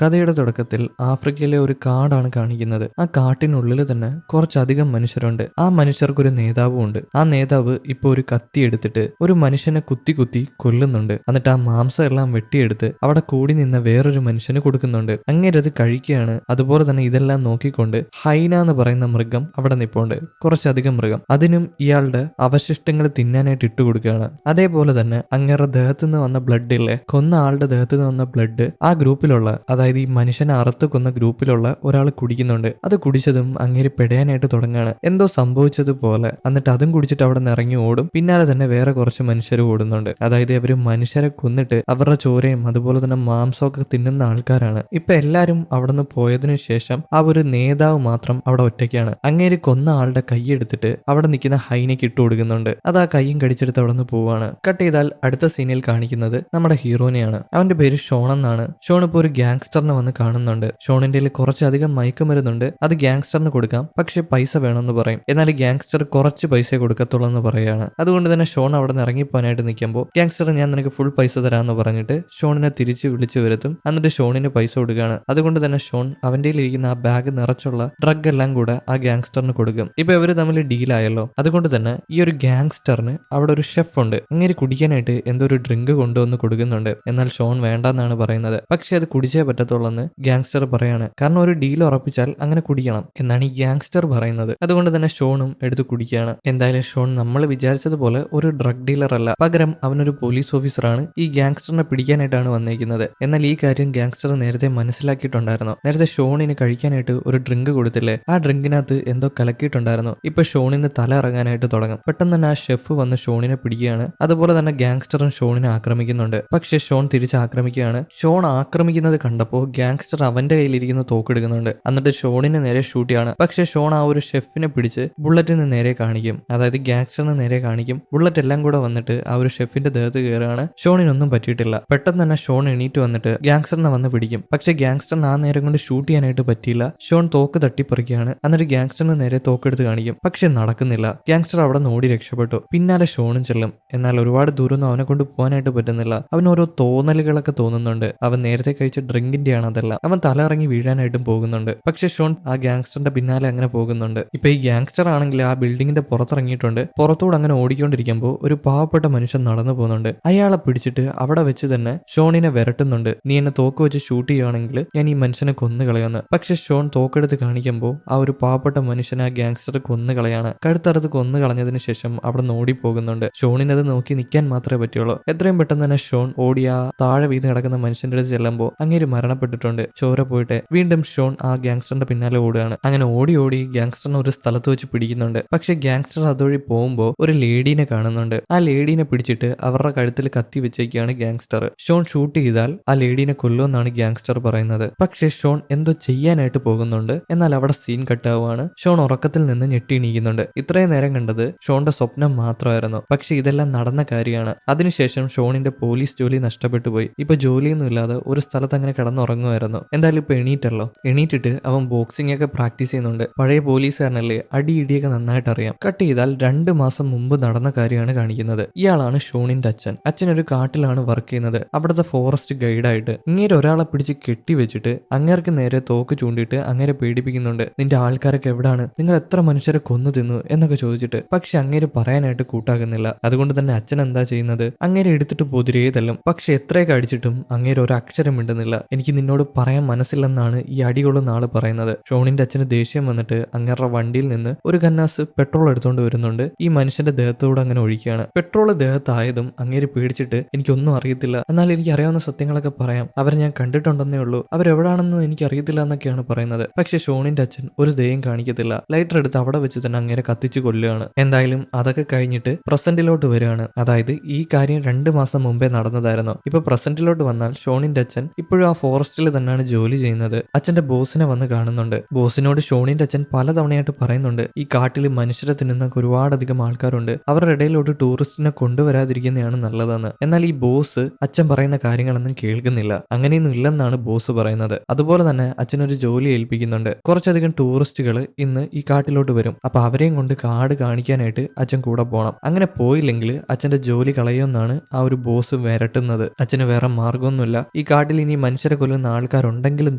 കഥയുടെ തുടക്കത്തിൽ ആഫ്രിക്കയിലെ ഒരു കാടാണ് കാണിക്കുന്നത്. ആ കാട്ടിനുള്ളിൽ തന്നെ കുറച്ചധികം മനുഷ്യരുണ്ട്. ആ മനുഷ്യർക്കൊരു നേതാവും ഉണ്ട്. ആ നേതാവ് ഇപ്പൊ ഒരു കത്തി എടുത്തിട്ട് ഒരു മനുഷ്യനെ കുത്തി കുത്തി കൊല്ലുന്നുണ്ട്. എന്നിട്ട് ആ മാംസം എല്ലാം വെട്ടിയെടുത്ത് അവിടെ കൂടി നിന്ന വേറൊരു മനുഷ്യന് കൊടുക്കുന്നുണ്ട്. അങ്ങേരത് കഴിക്കുകയാണ്. അതുപോലെ തന്നെ ഇതെല്ലാം നോക്കിക്കൊണ്ട് ഹൈന എന്ന് പറയുന്ന മൃഗം അവിടെ നിപ്പുണ്ട്. കുറച്ചധികം മൃഗം അതിനും ഇയാളുടെ അവശിഷ്ടങ്ങൾ തിന്നാനായിട്ട് ഇട്ടുകൊടുക്കുകയാണ്. അതേപോലെ തന്നെ അങ്ങേരുടെ ദേഹത്തു നിന്ന് വന്ന ബ്ലഡ് ഇല്ലേ, കൊന്ന ആളുടെ ദേഹത്തു നിന്ന് വന്ന ബ്ലഡ് ആ ഗ്രൂപ്പിലുള്ള, അതായത് ഈ മനുഷ്യനെ അറുത്ത് കൊന്ന ഗ്രൂപ്പിലുള്ള ഒരാൾ കുടിക്കുന്നുണ്ട്. അത് കുടിച്ചതും അങ്ങേര് പെടയാനായിട്ട് തുടങ്ങുകയാണ്. എന്തോ സംഭവിച്ചതുപോലെ. എന്നിട്ട് അതും കുടിച്ചിട്ട് അവിടെ നിന്ന് ഇറങ്ങി ഓടും. പിന്നാലെ തന്നെ വേറെ കുറച്ച് മനുഷ്യർ ഓടുന്നുണ്ട്. അതായത് അവര് മനുഷ്യരെ കൊന്നിട്ട് അവരുടെ ചോരയും അതുപോലെ തന്നെ മാംസമൊക്കെ തിന്നുന്ന ആൾക്കാരാണ്. ഇപ്പൊ എല്ലാരും അവിടെ നിന്ന് പോയതിനു ശേഷം ആ ഒരു നേതാവ് മാത്രം അവിടെ ഒറ്റയ്ക്കാണ്. അങ്ങേര് കൊന്ന ആളുടെ കൈ എടുത്തിട്ട് അവിടെ നിൽക്കുന്ന ഹൈനയ്ക്ക് ഇട്ട് കൊടുക്കുന്നുണ്ട്. അത് ആ കൈയും കടിച്ചെടുത്ത് അവിടെ നിന്ന് പോവാണ്. കട്ട് ചെയ്താൽ അടുത്ത സീനിൽ കാണിക്കുന്നത് നമ്മുടെ ഹീറോനെയാണ്. അവന്റെ പേര് ഷോൺ എന്നാണ്. ഷോൺ ഇപ്പോൾ ഒരു ഗ്യാങ്സ്റ്ററിനെ വന്ന് കാണുന്നുണ്ട്. ഷോണിന്റെ കുറച്ചധികം മയക്കുമരുന്നുണ്ട്. അത് ഗ്യാങ്സ്റ്ററിന് കൊടുക്കാം, പക്ഷെ പൈസ വേണമെന്ന് പറയും. എന്നാൽ ഗ്യാങ്സ്റ്റർ കുറച്ച് പൈസ കൊടുക്കത്തുള്ളൂ എന്ന് പറയുകയാണ്. അതുകൊണ്ട് തന്നെ ഷോൺ അവിടെ നിന്ന് ഇറങ്ങിപ്പോകാനായിട്ട് നിൽക്കുമ്പോൾ ഗ്യാങ്സ്റ്റർ ഞാൻ നിനക്ക് ഫുൾ പൈസ തരാമെന്ന് പറഞ്ഞിട്ട് ഷോണിനെ തിരിച്ച് വിളിച്ചു വരുത്തും. എന്നിട്ട് ഷോണിന് പൈസ കൊടുക്കുകയാണ്. അതുകൊണ്ട് തന്നെ ഷോൺ അവന്റെ ഇരിക്കുന്ന ആ ബാഗ് നിറച്ചുള്ള ഡ്രഗ് എല്ലാം കൂടെ ആ ഗ്യാങ്സ്റ്ററിന് കൊടുക്കും. ഇപ്പൊ ഇവര് തമ്മിൽ ഡീലായല്ലോ. അതുകൊണ്ട് തന്നെ ഈ ഒരു ഗ്യാങ്സ്റ്ററിന് അവിടെ ഒരു ഷെഫ് ഉണ്ട്. ഇങ്ങനെ കുടിക്കാനായിട്ട് എന്തോ ഒരു ഡ്രിങ്ക് കൊണ്ടുവന്ന് കൊടുക്കുന്നുണ്ട്. എന്നാൽ ഷോൺ വേണ്ടെന്നാണ് പറയുന്നത്. പക്ഷെ അത് കുടിച്ചേ പറ്റത്തുള്ളെന്ന് ഗ്യാങ്സ്റ്റർ പറയാണ്. കാരണം ഒരു ഡീൽ ഉറപ്പിച്ചാൽ അങ്ങനെ കുടിക്കണം എന്നാണ് ഈ ഗ്യാങ്സ്റ്റർ പറയുന്നത്. അതുകൊണ്ട് തന്നെ ഷോണും എടുത്ത് കുടിക്കുകയാണ്. എന്തായാലും ഷോൺ നമ്മൾ വിചാരിച്ചതുപോലെ ഒരു ഡ്രഗ് ഡീലർ അല്ല, പകരം അവനൊരു പോലീസ് ഓഫീസറാണ്. ഈ ഗ്യാങ്സ്റ്ററിനെ പിടിക്കാനായിട്ടാണ് വന്നേക്കുന്നത്. എന്നാൽ ഈ കാര്യം ഗ്യാങ്സ്റ്റർ നേരത്തെ മനസ്സിലാക്കിയിട്ടുണ്ടായിരുന്നു. നേരത്തെ ഷോണിന് കഴിക്കാനായിട്ട് ഒരു ഡ്രിങ്ക് കൊടുത്തില്ലേ, ആ ഡ്രിങ്കിനകത്ത് എന്തോ കലക്കിയിട്ടുണ്ടായിരുന്നു. ഇപ്പൊ ഷോണിന് തല ഇറങ്ങാനായിട്ട് തുടങ്ങും. പെട്ടെന്ന് തന്നെ ആ ഷെഫ് വന്ന് ഷോണിനെ പിടിക്കുകയാണ്. അതുപോലെ തന്നെ ഗ്യാങ്സ്റ്ററും ഷോണിനെ ആക്രമിക്കുന്നുണ്ട്. പക്ഷെ ഷോൺ തിരിച്ച് ആക്രമിക്കുകയാണ്. ഷോൺ ആക്രമിക്കുന്നത് കണ്ടപ്പോൾ ഗ്യാങ്സ്റ്റർ അവന്റെ കയ്യിലിരിക്കുന്ന തോക്കെടുക്കുന്നുണ്ട്. എന്നിട്ട് ഷോണിന് നേരെ ഷൂട്ട് ചെയ്യാണ്. പക്ഷെ ഷോൺ ആ ഒരു ഷെഫിനെ പിടിച്ച് ബുള്ളറ്റിന് നേരെ കാണിക്കും. അതായത് ഗ്യാങ്സ്റ്ററിന് നേരെ കാണിക്കും. ബുള്ളറ്റ് എല്ലാം കൂടെ വന്നിട്ട് ആ ഒരു ഷെഫിന്റെ ദേഹത്ത് കയറുകയാണ്. ഷോണിനൊന്നും പറ്റിയിട്ടില്ല. പെട്ടെന്ന് തന്നെ ഷോൺ എണീറ്റ് വന്നിട്ട് ഗ്യാങ്സ്റ്ററിനെ വന്ന് പിടിക്കും. പക്ഷെ ഗ്യാങ്സ്റ്ററിന് ആ നേരം കൊണ്ട് ഷൂട്ട് ചെയ്യാനായിട്ട് പറ്റിയില്ല. ഷോൺ തോക്ക് തട്ടിപ്പറിക്കുകയാണ്. എന്നിട്ട് ഗ്യാങ്സ്റ്ററിന് നേരെ തോക്കെടുത്ത് കാണിക്കും. പക്ഷെ നടക്കുന്നില്ല. ഗ്യാങ്സ്റ്റർ അവിടെ നിന്ന് ഓടി രക്ഷപ്പെട്ടു. പിന്നാലെ ഷോണും ചെല്ലും. എന്നാൽ ഒരുപാട് ദൂരം അവനെ കൊണ്ട് പോകാനായിട്ട് പറ്റുന്നില്ല. അവന് ഓരോ തോന്നലുകളൊക്കെ തോന്നുന്നുണ്ട്. അവൻ നേരത്തെ കഴിച്ച ഡ്രിങ്കിന്റെയാണ് അതെല്ലാം. അവൻ തല ഇറങ്ങി വീഴാനായിട്ടും പോകുന്നുണ്ട്. പക്ഷെ ഷോൺ ആ ഗ്യാങ്സ്റ്ററിന്റെ പിന്നാലെ അങ്ങനെ പോകുന്നുണ്ട്. ഇപ്പൊ ഈ ഗ്യാങ്സ്റ്റർ ആണെങ്കിൽ ആ ബിൽഡിങ്ങിന്റെ പുറത്തിറങ്ങിയിട്ടുണ്ട്. പുറത്തൂടെ അങ്ങനെ ഓടിക്കൊണ്ടിരിക്കുമ്പോൾ ഒരു പാവപ്പെട്ട മനുഷ്യൻ നടന്നു പോകുന്നുണ്ട്. അയാളെ പിടിച്ചിട്ട് അവിടെ വെച്ച് തന്നെ ഷോണിനെ വിരട്ടുന്നുണ്ട്. നീ എന്നെ തോക്ക് വെച്ച് ഷൂട്ട് ചെയ്യുകയാണെങ്കിൽ ഞാൻ ഈ മനുഷ്യനെ കൊന്നു കളയുന്നു. പക്ഷെ ഷോൺ തോക്കെടുത്ത് കാണിക്കുമ്പോൾ ആ ഒരു പാവപ്പെട്ട മനുഷ്യനെ ആ ഗ്യാങ്സ്റ്റർ കൊന്നു കളയാണ്. കഴുത്തറുത്ത് കൊന്നു കളഞ്ഞതിന് ശേഷം അവിടെ നിന്ന് ഓടിപ്പോകുന്നുണ്ട്. ഷോണിനത് നോക്കി നിൽക്കാൻ മാത്രമേ പറ്റുള്ളൂ. എത്രയും പെട്ടെന്ന് തന്നെ ഷോൺ ഓടിയ താഴെ വീണ് കിടക്കുന്ന മനുഷ്യന്റെ അടുത്ത് ചെല്ലുമ്പോൾ അങ്ങേര് മരണപ്പെട്ടിട്ടുണ്ട്. ചോര പോയിട്ട് വീണ്ടും ഷോൺ ആ ഗ്യാങ്സ്റ്ററിന്റെ പിന്നാലെ ഓടുകയാണ്. അങ്ങനെ ഓടി ഓടി ഗ്യാങ്സ്റ്ററിനെ ഒരു സ്ഥലത്ത് വെച്ച് പിടിക്കുന്നുണ്ട്. പക്ഷെ ഗ്യാങ്സ്റ്റർ അതുവഴി പോകുമ്പോൾ ഒരു ലേഡീനെ കാണുന്നുണ്ട്. ആ ലേഡീനെ പിടിച്ചിട്ട് അവരുടെ കഴുത്തിൽ കത്തി വെച്ചേക്കാണ് ഗ്യാങ്സ്റ്റർ. ഷോൺ ഷൂട്ട് ചെയ്താൽ ആ ലേഡീനെ കൊല്ലുമെന്നാണ് ഗ്യാങ്സ്റ്റർ പറയുന്നത്. പക്ഷെ ഷോൺ എന്തോ ചെയ്യാനായിട്ട് പോകുന്നുണ്ട്. എന്നാൽ അവിടെ സീൻ കട്ടാവുകയാണ്. ഷോൺ ഉറക്കത്തിൽ നിന്ന് ഞെട്ടിണീക്കുന്നുണ്ട്. ഇത്രയും നേരം കണ്ടത് ഷോണിന്റെ സ്വപ്നം മാത്രമായിരുന്നു. പക്ഷെ ഇതെല്ലാം നടന്ന കാര്യമാണ്. അതിനുശേഷം ഷോണിന്റെ പോലീസ് ജോലി നഷ്ടപ്പെട്ടു പോയി. ഇപ്പൊ ജോലിയൊന്നും ഇല്ലാതെ ഒരു സ്ഥലത്ത് അങ്ങനെ കിടന്നുറങ്ങുമായിരുന്നു. എന്തായാലും ഇപ്പൊ എണീറ്റല്ലോ. എണീറ്റിട്ട് അവൻ ബോക്സിംഗ് ഒക്കെ പ്രാക്ടീസ് ചെയ്യുന്നുണ്ട്. പഴയ പോലീസുകാരനല്ലേ, അടി ഇടിയൊക്കെ നന്നായിട്ട് അറിയാം. കട്ട് ചെയ്താൽ 2 മാസം മുമ്പ് നടന്ന കാര്യമാണ് കാണിക്കുന്നത്. ഇയാളാണ് ഷോണിന്റെ അച്ഛൻ. അച്ഛൻ ഒരു കാട്ടിലാണ് വർക്ക് ചെയ്യുന്നത്. അവിടുത്തെ ഫോറസ്റ്റ് ഗൈഡായിട്ട്. ഇങ്ങനെ ഒരാളെ പിടിച്ച് കെട്ടിവെച്ചിട്ട് അങ്ങേർക്ക് നേരെ തോക്ക് ചൂണ്ടിയിട്ട് അങ്ങേരെ പേടിപ്പിക്കുന്നുണ്ട്. നിന്റെ ആൾക്കാരൊക്കെ എവിടാണ്, നിങ്ങൾ എത്ര മനുഷ്യരെ കൊന്നു തിന്നു എന്നൊക്കെ ചോദിച്ചിട്ട്. പക്ഷെ അങ്ങേര് പറയാനായിട്ട് കൂട്ടാക്കുന്നില്ല. അതുകൊണ്ട് തന്നെ അച്ഛൻ എന്താ ചെയ്യുന്നത്, അങ്ങേരെ എടുത്തിട്ട് പൊതിരേ തല്ലും. പക്ഷെ എത്രയൊക്കെ അടിച്ചിട്ടും അങ്ങേര് ഒരു അക്ഷരം മിണ്ടുന്നില്ല. എനിക്ക് നിന്നോട് പറയാൻ മനസ്സില്ലെന്നാണ് ഈ അടികൊള്ളുന്ന ആള് പറയുന്നത്. ഷോണിന്റെ അച്ഛന് ദേഷ്യം വന്നിട്ട് അങ്ങേരുടെ വണ്ടിയിൽ നിന്ന് ഒരു കന്നാസ് പെട്രോൾ എടുത്തുകൊണ്ട് വരുന്നുണ്ട്. ഈ മനുഷ്യന്റെ ദേഹത്തോട് അങ്ങനെ ഒഴിക്കുകയാണ്. പെട്രോൾ ദേഹത്തായതും അങ്ങേര് പേടിച്ചിട്ട് എനിക്കൊന്നും അറിയത്തില്ല, എന്നാൽ എനിക്ക് അറിയാവുന്ന സത്യങ്ങളൊക്കെ പറയാം, അവരെ ഞാൻ കണ്ടിട്ടുണ്ടെന്നേ ഉള്ളൂ, അവരെവിടാണെന്ന് എനിക്ക് അറിയത്തില്ല എന്നൊക്കെയാണ് പറയുന്നത്. പക്ഷെ ഷോണിന്റെ അച്ഛൻ ഒരു ദയം കാണിക്കത്തില്ല. ലൈറ്റർ എടുത്ത് അവിടെ വെച്ച് തന്നെ അങ്ങേരെ കത്തിച്ചു കൊല്ലുകയാണ്. എന്തായാലും അതൊക്കെ കഴിഞ്ഞിട്ട് പ്രസന്റിലോട്ട് വരികയാണ്. അതായത് ഈ കാര്യം 2 മാസം മുമ്പേ നടന്നതായിരുന്നു. ഇപ്പൊ പ്രസന്റിലോട്ട് വന്നാൽ ഷോണിന്റെ അച്ഛൻ ഇപ്പോഴും ആ ഫോറസ്റ്റിൽ തന്നെയാണ് ജോലി ചെയ്യുന്നത്. അച്ഛന്റെ ബോസിനെ വന്ന് കാണുന്നുണ്ട്. ബോസിനോട് ഷോണിന്റെ അച്ഛൻ പലതവണയായിട്ട് പറയുന്നുണ്ട്, ഈ കാട്ടിൽ മനുഷ്യരെ തിന്നുന്ന ഒരുപാടധികം ആൾക്കാരുണ്ട്, അവരുടെ ഇടയിലോട്ട് ടൂറിസ്റ്റിനെ കൊണ്ടുവരാതിരിക്കുന്നതാണ് നല്ലതെന്ന്. എന്നാൽ ഈ ബോസ് അച്ഛൻ പറയുന്ന കാര്യങ്ങളൊന്നും കേൾക്കുന്നില്ല. അങ്ങനെയൊന്നും ഇല്ലെന്നാണ് ബോസ് പറയുന്നത്. അതുപോലെ തന്നെ അച്ഛനൊരു ജോലി ഏൽപ്പിക്കുന്നുണ്ട്. കുറച്ചധികം ടൂറിസ്റ്റുകൾ ഇന്ന് ഈ കാട്ടിലോട്ട് വരും. അപ്പൊ അവരെയും കൊണ്ട് കാട് കാണിക്കാനായിട്ട് അച്ഛൻ കൂടെ പോകണം. അങ്ങനെ പോയില്ലെങ്കിൽ അച്ഛന്റെ ജോലി കളയുമെന്നാണ് ആ ഒരു ബോസ് വരട്ടുന്നത്. അച്ഛന് വേറെ മാർഗമൊന്നുമില്ല. ഈ കാട്ടിൽ ഇനി മനുഷ്യരെ കൊല്ലുന്ന ആൾക്കാരുണ്ടെങ്കിലും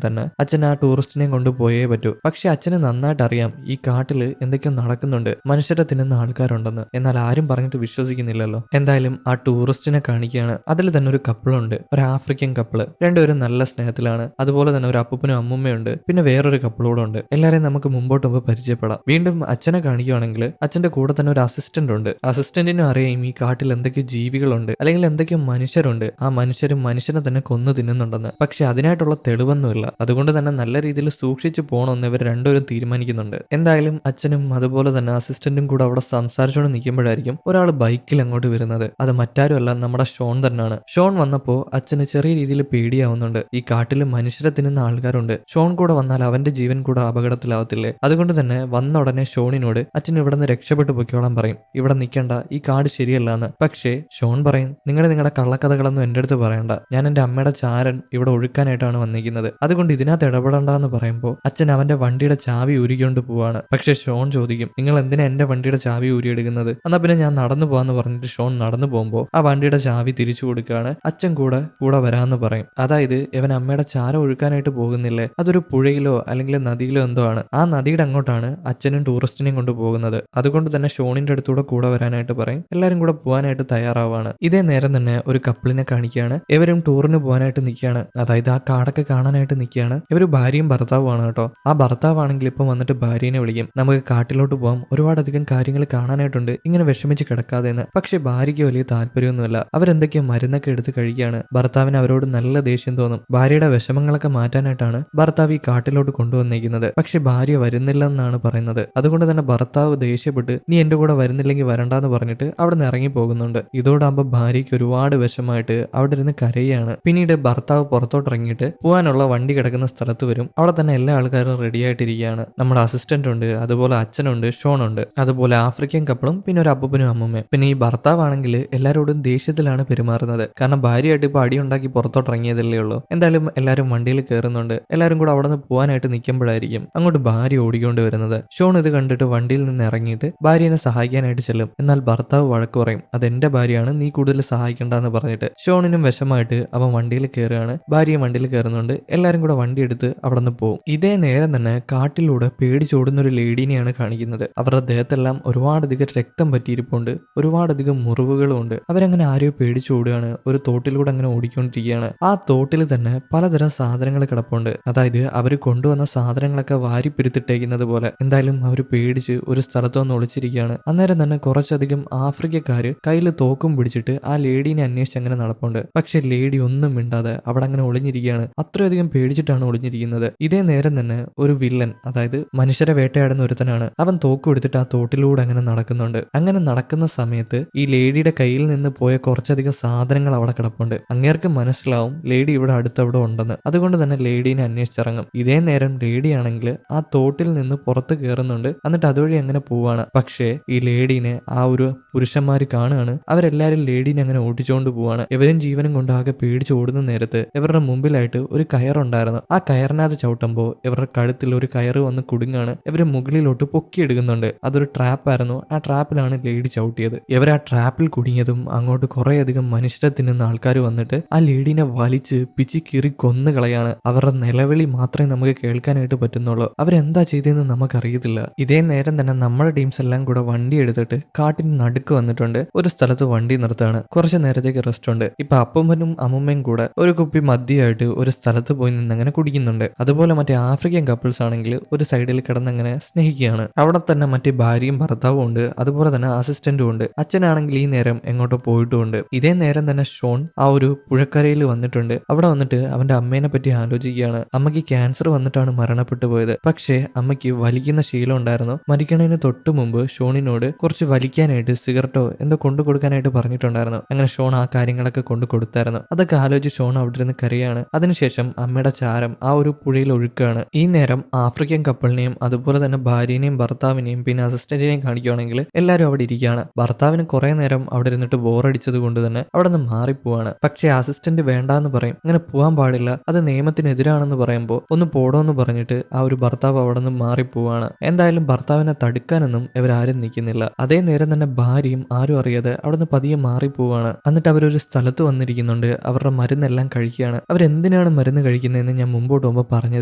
തന്നെ അച്ഛൻ ആ ടൂറിസ്റ്റിനെയും കൊണ്ട് പോയേ പറ്റൂ. പക്ഷെ അച്ഛന് നന്നായിട്ട് അറിയാം ഈ കാട്ടിൽ എന്തൊക്കെയോ നടക്കുന്നുണ്ട്, മനുഷ്യരെ തിന്നുന്ന ആൾക്കാരുണ്ടെന്ന്. എന്നാൽ ആരും പറഞ്ഞിട്ട് വിശ്വസിക്കുന്നില്ലല്ലോ. എന്തായാലും ആ ടൂറിസ്റ്റിനെ കാണിക്കുകയാണ്. അതിൽ തന്നെ ഒരു കപ്പിളുണ്ട്, ഒരു ആഫ്രിക്കൻ കപ്പിള്. രണ്ടുപേരും നല്ല സ്നേഹത്തിലാണ്. അതുപോലെ തന്നെ ഒരു അപ്പൂപ്പനും അമ്മൂമ്മയുണ്ട്, പിന്നെ വേറൊരു കപ്പിളൂടെ ഉണ്ട്. എല്ലാരെയും നമുക്ക് മുമ്പോട്ട് മുമ്പ് പരിചയപ്പെടാം. വീണ്ടും അച്ഛനെ കാണിക്കുകയാണെങ്കിൽ അച്ഛന്റെ കൂടെ തന്നെ ഒരു അസിസ്റ്റന്റ് ഉണ്ട്. അസിസ്റ്റന്റിനും അറിയാം ഈ കാട്ടിൽ എന്തൊക്കെയോ ജീവികളുണ്ട്, അല്ലെങ്കിൽ എന്തൊക്കെയോ മനുഷ്യരുണ്ട്. ആ മനുഷ്യരും മനുഷ്യനെ തന്നെ കൊന്നു തിന്നുന്നുണ്ടെന്ന്. പക്ഷെ അതിനായിട്ടുള്ള തെളിവൊന്നുമില്ല. അതുകൊണ്ട് തന്നെ നല്ല രീതിയിൽ സൂക്ഷിച്ചു പോകണമെന്ന് ഇവർ രണ്ടുപേരും തീരുമാനിക്കുന്നുണ്ട്. എന്തായാലും അച്ഛനും അതുപോലെ തന്നെ അസിസ്റ്റന്റും കൂടെ അവിടെ സംസാരിച്ചുകൊണ്ട് നിൽക്കുമ്പോഴായിരിക്കും ഒരാൾ ബൈക്കിൽ അങ്ങോട്ട് വരുന്നത്. അത് മറ്റാരുമല്ല, നമ്മുടെ ഷോൺ തന്നെയാണ്. ഷോൺ വന്നപ്പോൾ അച്ഛന് ചെറിയ രീതിയിൽ പേടിയാവുന്നുണ്ട്. ഈ കാട്ടിൽ മനുഷ്യരെ തിന്നുന്ന ആൾക്കാരുണ്ട്, ഷോൺ കൂടെ വന്നാൽ അവന്റെ ജീവൻ കൂടെ അപകടത്തിലാവത്തില്ലേ? അതുകൊണ്ട് തന്നെ വന്ന ഉടനെ ഷോണിനോട് അച്ഛൻ ഇവിടെ നിന്ന് രക്ഷപ്പെട്ടു പൊയ്ക്കോളാൻ പറയും. ഇവിടെ നിൽക്കേണ്ട, ഈ കാട് ശരിയല്ല എന്ന്. പക്ഷേ ഷോൺ പറയും, നിങ്ങളുടെ കള്ളക്കഥകളൊന്നും എന്റെ അടുത്ത് പറയണ്ട. ഞാൻ എന്റെ അമ്മയുടെ ചാരൻ ഇവിടെ ഒഴുക്കാനായിട്ടാണ് വന്നിരിക്കുന്നത്. അതുകൊണ്ട് ഇതിനകത്ത് ഇടപെടണ്ടെന്ന് പറയുമ്പോൾ അച്ഛൻ അവന്റെ വണ്ടിയുടെ ചാവി ഊരിക്കൊണ്ട് പോവാണ്. പക്ഷെ ഷോൺ ചോദിക്കും, നിങ്ങൾ എന്തിനാ എന്റെ വണ്ടിയുടെ ചാവി ഊരിയെടുക്കുന്നത്? എന്നാ പിന്നെ ഞാൻ നടന്നു പോവാന്ന് പറഞ്ഞിട്ട് ഷോൺ നടന്നു പോകുമ്പോൾ ആ വണ്ടിയുടെ ചാവി തിരിച്ചു കൊടുക്കുകയാണ്. അച്ഛൻ കൂടെ വരാന്ന് പറയും. അതായത് ഇവൻ അമ്മയുടെ ചാര ഒഴുക്കാനായിട്ട് പോകുന്നില്ലേ, അതൊരു പുഴയിലോ അല്ലെങ്കിൽ നദിയിലോ എന്തോ ആണ്. ആ നദിയുടെ അങ്ങോട്ടാണ് അച്ഛനും ടൂറിസ്റ്റിനെയും കൊണ്ട് പോകുന്നത്. അതുകൊണ്ട് തന്നെ ഷോണിന്റെ അടുത്തൂടെ കൂടെ വരാനായിട്ട് പറയും. എല്ലാരും കൂടെ പോകാനായിട്ട് തയ്യാറാവാണ്. ഇതേ നേരം തന്നെ ഒരു കപ്പിളിനെ കാണിക്കുകയാണ്. ഇവരും ടൂറിന് പോകാനായിട്ട് നിൽക്കുകയാണ്. അതായത് ആ കാടൊക്കെ കാണാനായിട്ട് നിൽക്കുകയാണ്. ഇവര് ഭാര്യയും ഭർത്താവുമാണ് കേട്ടോ. ആ ഭർത്താവാണെങ്കിൽ ഇപ്പം വന്നിട്ട് ഭാര്യനെ വിളിക്കും, നമുക്ക് കാട്ടിലോട്ട് പോകാം, ഒരുപാടധികം കാര്യങ്ങൾ കാണാനായിട്ടുണ്ട്, ഇങ്ങനെ വിഷമിച്ച് കിടക്കാതെ എന്ന്. പക്ഷെ ഭാര്യയ്ക്ക് വലിയ താല്പര്യമൊന്നുമില്ല. അവരെന്തൊക്കെയോ മരുന്നൊക്കെ എടുത്ത് കഴിക്കുകയാണ്. ഭർത്താവിന് അവരോട് നല്ല ദേഷ്യം തോന്നും. ഭാര്യയുടെ വിഷമങ്ങളൊക്കെ മാറ്റാനായിട്ടാണ് ഭർത്താവ് ഈ കാട്ടിലോട്ട് കൊണ്ടുവന്നിരിക്കുന്നത്. പക്ഷെ ഭാര്യ വരുന്നില്ലെന്നാണ് പറയുന്നത്. അതുകൊണ്ട് തന്നെ ഭർത്താവ് ദേഷ്യപ്പെട്ട് നീ എന്റെ കൂടെ വരുന്നില്ലെങ്കിൽ വരണ്ടെന്ന് പറഞ്ഞിട്ട് അവിടെ നിന്ന് ഇറങ്ങി പോകുന്നുണ്ട്. ഇതോടാകുമ്പോൾ ഭാര്യയ്ക്ക് ഒരുപാട് വിഷമായിട്ട് അവിടെ ഇരുന്ന് കരയാണ്. പിന്നീട് ഭർത്താവ് പുറത്തോട്ട് ഇറങ്ങിയിട്ട് പോകാനുള്ള വണ്ടി കിടക്കുന്ന സ്ഥലത്ത് വരും. അവിടെ തന്നെ എല്ലാ ആൾക്കാരും റെഡി ആയിട്ടിരിക്കുകയാണ്. നമ്മുടെ അസിസ്റ്റന്റ് ഉണ്ട്, അതുപോലെ അച്ഛനുണ്ട്, ഷോൺ ഉണ്ട്, അതുപോലെ ആഫ്രിക്കൻ കപ്പിളും പിന്നെ ഒരു അപ്പൂപ്പനും അമ്മൂമ്മയും. പിന്നെ ഈ ഭർത്താവാണെങ്കിൽ എല്ലാവരോടും ദേഷ്യത്തിലാണ് പെരുമാറുന്നത്. കാരണം ഭാര്യയായിട്ട് ഇപ്പൊ അടിയുണ്ടാക്കി പുറത്തോട്ട് ഇറങ്ങിയതല്ലേ ഉള്ളൂ. എന്തായാലും എല്ലാവരും വണ്ടിയിൽ കയറുന്നുണ്ട്. എല്ലാവരും കൂടെ അവിടെ നിന്ന് പോകാനായിട്ട് നിൽക്കുമ്പോഴായിരിക്കും അങ്ങോട്ട് ഭാര്യ ഓടിക്കൊണ്ട് വരുന്നത്. ഷോൺ ഇത് കണ്ടിട്ട് വണ്ടിയിൽ നിന്ന് ഇറങ്ങിയിട്ട് ഭാര്യനെ സഹായിക്കാനായിട്ട് ചെല്ലും. എന്നാൽ ഭർത്താവ് വഴക്ക് പറയും, അതെന്റെ ഭാര്യയാണ്, നീ കൂടുതൽ സഹായിക്കണ്ടെന്ന് പറഞ്ഞിട്ട്. ഷോണിനും വിഷമായിട്ട് അവൻ വണ്ടിയിൽ കയറുകയാണ്. ഭാര്യയും വണ്ടിയിൽ കയറുന്നുണ്ട്. എല്ലാരും കൂടെ വണ്ടി എടുത്ത് അവിടെ നിന്ന് പോകും. ഇതേ നേരം തന്നെ കാട്ടിലൂടെ പേടിച്ചോടുന്ന ഒരു ലേഡീനെയാണ് കാണിക്കുന്നത്. അവരുടെ ദേഹത്തെല്ലാം ഒരുപാടധികം രക്തം പറ്റിയിരിപ്പുണ്ട്, ഒരുപാടധികം മുറിവുകളും ഉണ്ട്. അവരങ്ങനെ ആരെയോ പേടിച്ചോടുകയാണ്. ഒരു തോട്ടിലൂടെ അങ്ങനെ ഓടിക്കൊണ്ടിരിക്കുകയാണ്. ആ തോട്ടിൽ തന്നെ പലതരം സാധനങ്ങൾ കിടപ്പുണ്ട്. അതായത് അവർ കൊണ്ടുവന്ന സാധനങ്ങളൊക്കെ വാരിപ്പിരുത്തിട്ടേക്കുന്നത് പോലെ. എന്തായാലും അവർ പേടിച്ച് ഒരു സ്ഥലത്ത് വന്ന് ഒളിച്ചിരിക്കുകയാണ്. അന്നേരം തന്നെ കുറച്ചധികം ആഫ്രിക്കക്കാര് കയ്യിൽ തോക്കും പിടിച്ചിട്ട് ആ ലേഡീനെ അന്വേഷിച്ച് അങ്ങനെ നടപ്പുണ്ട്. പക്ഷെ ലേഡി ഒന്നും മിണ്ടാതെ അവിടെ അങ്ങനെ ഒളിഞ്ഞിരിക്കുകയാണ്. അത്രയധികം പേടിച്ചിട്ടാണ് ഒളിഞ്ഞിരിക്കുന്നത്. ഇതേ നേരം തന്നെ ഒരു വില്ലൻ, അതായത് മനുഷ്യരെ വേട്ടയാടുന്ന ഒരുത്തനാണ്. അവൻ തോക്ക് എടുത്തിട്ട് ആ തോട്ടിലൂടെ അങ്ങനെ നടക്കുന്നുണ്ട്. അങ്ങനെ നടക്കുന്ന സമയത്ത് ഈ ലേഡിയുടെ കയ്യിൽ നിന്ന് പോയ കുറച്ചധികം സാധനങ്ങൾ അവിടെ കിടപ്പുണ്ട്. അങ്ങേർക്ക് മനസ്സിലാവും ലേഡി ഇവിടെ അടുത്തവിടെ ഉണ്ടെന്ന്. അതുകൊണ്ട് തന്നെ ലേഡീനെ അന്വേഷിച്ചിറങ്ങും. ഇതേ നേരം ലേഡി ആണെങ്കിൽ ആ തോട്ടിൽ നിന്ന് പുറത്ത് കയറുന്നുണ്ട്. എന്നിട്ട് അതുവഴി അങ്ങനെ പോവാണ്. പക്ഷേ ഈ ലേഡീനെ ആ ഒരു പുരുഷന്മാര് കാണുകയാണ്. അവരെല്ലാരും ലേഡീനെ അങ്ങനെ ഓടിച്ചുകൊണ്ട് പോവാണ്. ഇവരും ജീവനും കൊണ്ട് ആകെ പേടിച്ച് ഓടുന്ന നേരത്ത് ഇവരുടെ മുമ്പിലായിട്ട് ഒരു കയറുണ്ടായിരുന്നു. ആ കയറിനകത്ത് ചവിട്ടുമ്പോൾ ഇവരുടെ കഴുത്തിൽ ഒരു കയറ് വന്ന് കുടുങ്ങാണ്. ഇവര് മുകളിലോട്ട് പൊക്കിയെടുക്കുന്നുണ്ട്. അതൊരു ട്രാപ്പായിരുന്നു. ആ ട്രാപ്പിലാണ് ലേഡി ചവിട്ടിയത്. ഇവർ ആ ട്രാപ്പിൽ കുടുങ്ങിയതും അങ്ങോട്ട് കുറേയധികം മനുഷ്യരെ തിന്നുന്ന ആൾക്കാർ വന്നിട്ട് ആ ലേഡീനെ വലിച്ച് പിച്ചി കീറി കൊന്നു കളയാണ്. അവരുടെ നിലവിളി മാത്രമേ നമുക്ക് കേൾക്കാനായിട്ട് പറ്റുന്നുള്ളൂ. അവരെന്താ ചെയ്തതെന്ന് നമുക്കറിയത്തില്ല. ഇതേ നേരം തന്നെ നമ്മുടെ ടീംസ് എല്ലാം കൂടെ വണ്ടി എടുത്തിട്ട് കാട്ടിന് നടുക്ക് വന്നിട്ടുണ്ട്. ഒരു സ്ഥലത്ത് വണ്ടി നിർത്താണ്. കുറച്ച് നേരത്തേക്ക് റെസ്റ്റ് ഉണ്ട്. ഇപ്പൊ അപ്പൂപ്പനും അമ്മൂമ്മയും കൂടെ ഒരു കുപ്പി മദ്യമായിട്ട് ഒരു സ്ഥലത്ത് പോയി നിന്നങ്ങനെ കുടിക്കുന്നുണ്ട്. അതുപോലെ മറ്റേ ആഫ്രിക്കൻ കപ്പിൾസ് ആണെങ്കിൽ ഒരു സൈഡിൽ കിടന്നങ്ങനെ സ്നേഹിക്കുകയാണ്. അവിടെ തന്നെ മറ്റേ ഭാര്യയും ഭർത്താവും ഉണ്ട്, അതുപോലെ തന്നെ അസിസ്റ്റന്റും ഉണ്ട്. അച്ഛനാണെങ്കിൽ ഈ നേരം എങ്ങോട്ടോ പോയിട്ടുമുണ്ട്. ഇതേ നേരം തന്നെ ഷോൺ ആ ഒരു പുഴക്കരയിൽ വന്നിട്ടുണ്ട്. അവിടെ വന്നിട്ട് അവന്റെ അമ്മേനെ പറ്റി ആലോചിക്കുകയാണ്. അമ്മയ്ക്ക് ക്യാൻസർ വന്നിട്ടാണ് മരണപ്പെട്ടു പോയത്. പക്ഷേ അമ്മയ്ക്ക് വലിക്കുന്ന ശീലം ഉണ്ടായിരുന്നു. മരിക്കണതിന് തൊട്ട് മുമ്പ് ഷോണിനോട് കുറച്ച് വലിക്കാനായിട്ട് സിഗരറ്റോ എന്തോ കൊണ്ടു കൊടുക്കാനായിട്ട് പറഞ്ഞിട്ടുണ്ടായിരുന്നു. അങ്ങനെ ഷോൺ ആ കാര്യങ്ങളൊക്കെ കൊണ്ടു കൊടുത്തായിരുന്നു. അതൊക്കെ ആലോചിച്ച് ഷോൺ അവിടെ ഇരുന്ന് കരയാണ്. അതിനുശേഷം അമ്മയുടെ ചാരം ആ ഒരു പുഴയിൽ ഒഴുക്കുകയാണ്. ഈ നേരം ആഫ്രിക്കൻ കപ്പിളിനെയും അതുപോലെ തന്നെ ഭാര്യനെയും ഭർത്താവിനെയും പിന്നെ അസിസ്റ്റന്റിനെയും കാണിക്കുകയാണെങ്കിൽ എല്ലാവരും അവിടെ ഇരിക്കുകയാണ്. ഭർത്താവിന് കുറെ നേരം അവിടെ ഇരുന്നിട്ട് ബോറടിച്ചത് കൊണ്ട് തന്നെ അവിടെ നിന്ന് മാറിപ്പോവാണ്. പക്ഷേ അസിസ്റ്റന്റ് വേണ്ടാന്ന് പറയും. അങ്ങനെ പോകാൻ പാടില്ല, അത് നിയമത്തിനെതിരാണെന്ന് പറയുമ്പോൾ ഒന്ന് പോടോന്ന് പറഞ്ഞിട്ട് ആ ഒരു ഭർത്താവ് അവിടെ നിന്ന് മാറിപ്പോവാണ്. എന്തായാലും ഭർത്താവിനെ തടുക്കാനൊന്നും ഇവരാരും നിൽക്കുന്നില്ല. അതേ നേരം തന്നെ ഭാര്യയും ആരും അറിയാതെ അവിടെ നിന്ന് പതിയെ മാറിപ്പോവാണ്. എന്നിട്ട് അവരൊരു സ്ഥലത്ത് വന്നിരിക്കുന്നുണ്ട്. അവരുടെ മരുന്നെല്ലാം കഴിക്കുകയാണ്. അവരെന്ത് എന്തിനാണ് മരുന്ന് കഴിക്കുന്നതെന്ന് ഞാൻ മുമ്പോട്ട് പോകുമ്പോൾ പറഞ്ഞു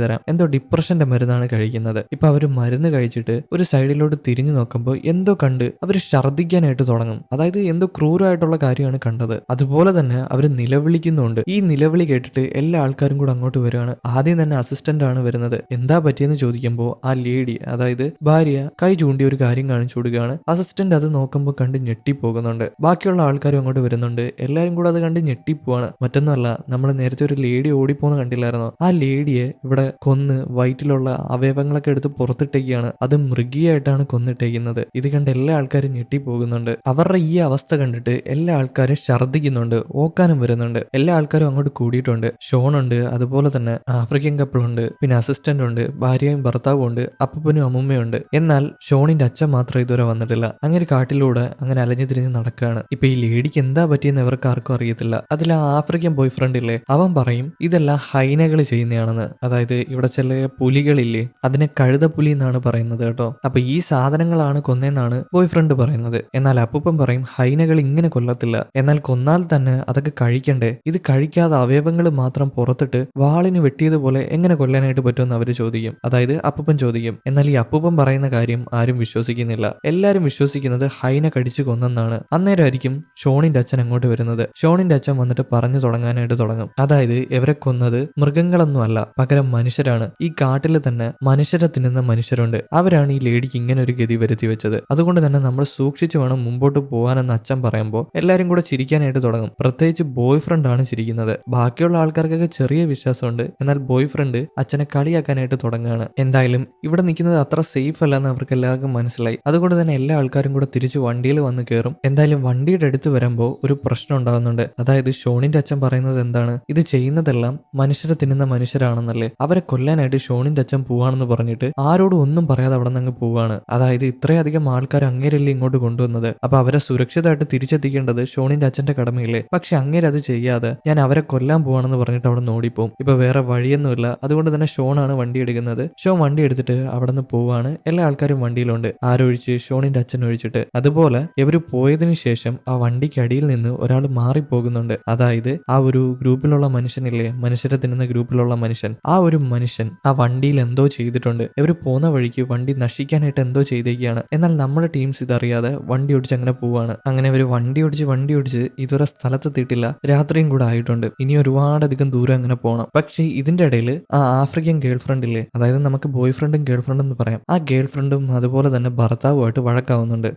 തരാം. എന്തോ ഡിപ്രഷന്റെ മരുന്നാണ് കഴിക്കുന്നത്. ഇപ്പൊ അവര് മരുന്ന് കഴിച്ചിട്ട് ഒരു സൈഡിലോട്ട് തിരിഞ്ഞു നോക്കുമ്പോൾ എന്തോ കണ്ട് അവര് ഛർദ്ദിക്കാനായിട്ട് തുടങ്ങും. അതായത് എന്തോ ക്രൂരമായിട്ടുള്ള കാര്യമാണ് കണ്ടത്. അതുപോലെ തന്നെ അവര് നിലവിളിക്കുന്നുണ്ട്. ഈ നിലവിളി കേട്ടിട്ട് എല്ലാ ആൾക്കാരും കൂടെ അങ്ങോട്ട് വരികയാണ്. ആദ്യം തന്നെ അസിസ്റ്റന്റ് ആണ് വരുന്നത്. എന്താ പറ്റിയെന്ന് ചോദിക്കുമ്പോൾ ആ ലേഡി, അതായത് ഭാര്യ, കൈ ചൂണ്ടി ഒരു കാര്യം കാണിച്ചു കൊടുക്കുകയാണ്. അസിസ്റ്റന്റ് അത് നോക്കുമ്പോൾ കണ്ട് ഞെട്ടിപ്പോകുന്നുണ്ട്. ബാക്കിയുള്ള ആൾക്കാരും അങ്ങോട്ട് വരുന്നുണ്ട്. എല്ലാരും കൂടെ അത് കണ്ട് ഞെട്ടിപ്പോവാണ്. മറ്റൊന്നുമല്ല, നമ്മൾ നേരത്തെ ഒരു ലേഡി ഓടിപ്പോന്ന് കണ്ടില്ലായിരുന്നോ? ആ ലേഡിയെ ഇവിടെ കൊന്ന് വയറ്റിലുള്ള അവയവങ്ങളൊക്കെ എടുത്ത് പുറത്തിട്ടേക്കാണ്. അത് മൃഗീയമായിട്ടാണ് കൊന്നിട്ടേക്കുന്നത്. ഇത് കണ്ട് എല്ലാ ആൾക്കാരും ഞെട്ടിപ്പോകുന്നുണ്ട്. അവരുടെ ഈ അവസ്ഥ കണ്ടിട്ട് എല്ലാ ആൾക്കാരും ഛർദ്ദിക്കുന്നുണ്ട്, ഓക്കാനും വരുന്നുണ്ട്. എല്ലാ ആൾക്കാരും അങ്ങോട്ട് കൂടിയിട്ടുണ്ട്. ഷോണുണ്ട്, അതുപോലെ തന്നെ ആഫ്രിക്കൻ കപ്പിൾ ഉണ്ട്, പിന്നെ അസിസ്റ്റന്റ് ഉണ്ട്, ഭാര്യയും ഭർത്താവും ഉണ്ട്, അപ്പനും അമ്മുമ്മയും ഉണ്ട്. എന്നാൽ ഷോണിന്റെ അച്ഛൻ മാത്രം ഇതുവരെ വന്നിട്ടില്ല. അങ്ങനെ കാട്ടിലൂടെ അങ്ങനെ അലഞ്ഞു തിരിഞ്ഞ് നടക്കുകയാണ്. ഇപ്പൊ ഈ ലേഡിക്ക് എന്താ പറ്റിയെന്ന് ഇവർക്ക് ആർക്കും അറിയത്തില്ല. അതിൽ ആ ആഫ്രിക്കൻ ബോയ് ഫ്രണ്ട് ഇല്ലേ, അവൻ പറയും ഇതെല്ലാം ഹൈനകൾ ചെയ്യുന്നതാണെന്ന്. അതായത് ഇവിടെ ചില പുലികളില്ലേ, അതിനെ കഴുതപ്പുലി എന്നാണ് പറയുന്നത് കേട്ടോ. അപ്പൊ ഈ സാധനങ്ങളാണ് കൊന്നേന്നാണ് ബോയ് ഫ്രണ്ട് പറയുന്നത്. എന്നാൽ അപ്പൂപ്പൻ പറയും ഹൈനകൾ ഇങ്ങനെ കൊല്ലത്തില്ല, എന്നാൽ കൊന്നാൽ തന്നെ അതൊക്കെ കഴിക്കണ്ടേ, ഇത് കഴിക്കാതെ അവയവങ്ങൾ മാത്രം പുറത്തിട്ട് വാളിന് വെട്ടിയതുപോലെ എങ്ങനെ കൊല്ലാനായിട്ട് പറ്റുമെന്ന് അവര് ചോദിക്കും. അതായത് അപ്പൂപ്പൻ ചോദിക്കും. എന്നാൽ ഈ അപ്പൂപ്പൻ പറയുന്ന കാര്യം ആരും വിശ്വസിക്കുന്നില്ല. എല്ലാരും വിശ്വസിക്കുന്നത് ഹൈന കടിച്ചു കൊന്നെന്നാണ്. അന്നേരമായിരിക്കും ഷോണിന്റെ അച്ഛൻ അങ്ങോട്ട് വരുന്നത്. ഷോണിന്റെ അച്ഛൻ വന്നിട്ട് പറഞ്ഞു തുടങ്ങാനായിട്ട് തുടങ്ങും. അതായത് ഇവരെ കൊന്നത് മൃഗങ്ങളൊന്നും അല്ല, പകരം മനുഷ്യരാണ്. ഈ കാട്ടിൽ തന്നെ മനുഷ്യരെ തിന്നുന്ന മനുഷ്യരുണ്ട്. അവരാണ് ഈ ലേഡിക്ക് ഇങ്ങനെ ഒരു ഗതി വരുത്തി വെച്ചത്. അതുകൊണ്ട് തന്നെ നമ്മൾ സൂക്ഷിച്ചു വേണം മുമ്പോട്ട് പോകാനെന്ന് അച്ഛൻ പറയുമ്പോൾ എല്ലാരും കൂടെ ചിരിക്കാനായിട്ട് തുടങ്ങും. പ്രത്യേകിച്ച് ബോയ് ഫ്രണ്ട് ആണ് ചിരിക്കുന്നത്. ബാക്കിയുള്ള ആൾക്കാർക്കൊക്കെ ചെറിയ വിശ്വാസമുണ്ട്. എന്നാൽ ബോയ് ഫ്രണ്ട് അച്ഛനെ കളിയാക്കാനായിട്ട് തുടങ്ങുകയാണ്. എന്തായാലും ഇവിടെ നിൽക്കുന്നത് അത്ര സേഫ് അല്ലെന്ന് അവർക്ക് എല്ലാവർക്കും മനസ്സിലായി. അതുകൊണ്ട് തന്നെ എല്ലാ ആൾക്കാരും കൂടെ തിരിച്ച് വണ്ടിയിൽ വന്ന് കയറും. എന്തായാലും വണ്ടിയുടെ അടുത്ത് വരുമ്പോൾ ഒരു പ്രശ്നം ഉണ്ടാകുന്നുണ്ട്. അതായത് ഷോണിന്റെ അച്ഛൻ പറയുന്നത് എന്താണ്, ഇത് ചെയ്യുന്നതെല്ലാം മനുഷ്യരെ തിന്നുന്ന മനുഷ്യരാണെന്നല്ലേ. അവരെ കൊല്ലാനായിട്ട് ഷോണിന്റെ അച്ഛൻ പോവാണെന്ന് പറഞ്ഞിട്ട് ആരോടും ഒന്നും പറയാതെ അവിടെ നിന്ന് അങ്ങ് പോവാണ്. അതായത് ഇത്രയധികം ആൾക്കാർ അങ്ങേരല്ലേ ഇങ്ങോട്ട് കൊണ്ടുവന്നത്. അപ്പൊ അവരെ സുരക്ഷിതമായിട്ട് തിരിച്ചെത്തിക്കേണ്ടത് ഷോണിന്റെ അച്ഛന്റെ കടമയില്ലേ. പക്ഷെ അങ്ങേര് അത് ചെയ്യാതെ ഞാൻ അവരെ കൊല്ലാൻ പോവാണെന്ന് പറഞ്ഞിട്ട് അവിടെ നോടിപ്പോവും. ഇപ്പൊ വേറെ വഴിയൊന്നുമില്ല. അതുകൊണ്ട് തന്നെ ഷോണാണ് വണ്ടി എടുക്കുന്നത്. ഷോൺ വണ്ടി എടുത്തിട്ട് അവിടെ നിന്ന് പോവാണ്. എല്ലാ ആൾക്കാരും വണ്ടിയിലുണ്ട്, ആരൊഴിച്ച് ഷോണിന്റെ അച്ഛൻ ഒഴിച്ചിട്ട്. അതുപോലെ ഇവര് പോയതിനു ശേഷം ആ വണ്ടിക്ക് അടിയിൽ നിന്ന് ഒരാൾ മാറിപ്പോകുന്നുണ്ട്. അതായത് ആ ഒരു ഗ്രൂപ്പിലുള്ള മനുഷ്യനില്ലേ, മനുഷ്യരെ തിന്നുന്ന ഗ്രൂപ്പിലുള്ള മനുഷ്യൻ, ആ ഒരു മനുഷ്യൻ ആ വണ്ടിയിൽ എന്തോ ചെയ്തിട്ടുണ്ട്. ഇവര് പോകുന്ന വഴിക്ക് വണ്ടി നശിക്കാനായിട്ട് എന്തോ ചെയ്തേക്കാണ്. എന്നാൽ നമ്മുടെ ടീംസ് ഇതറിയാതെ വണ്ടി ഓടിച്ച് അങ്ങനെ പോവാണ്. അങ്ങനെ ഇവര് വണ്ടി ഓടിച്ച് ഇതുവരെ സ്ഥലത്തെത്തിയിട്ടില്ല. രാത്രിയും കൂടെ ആയിട്ടുണ്ട്. ഇനി ഒരുപാടധികം ദൂരം അങ്ങനെ പോകണം. പക്ഷേ ഇതിന്റെ ഇടയിൽ ആ ആഫ്രിക്കൻ ഗേൾ ഫ്രണ്ട് ഇല്ലേ, അതായത് നമുക്ക് ബോയ് ഫ്രണ്ടും ഗേൾ ഫ്രണ്ടും എന്ന് പറയാം, ആ ഗേൾ ഫ്രണ്ടും അതുപോലെ തന്നെ ഭർത്താവുമായിട്ട് വഴക്കാവുന്നുണ്ട്.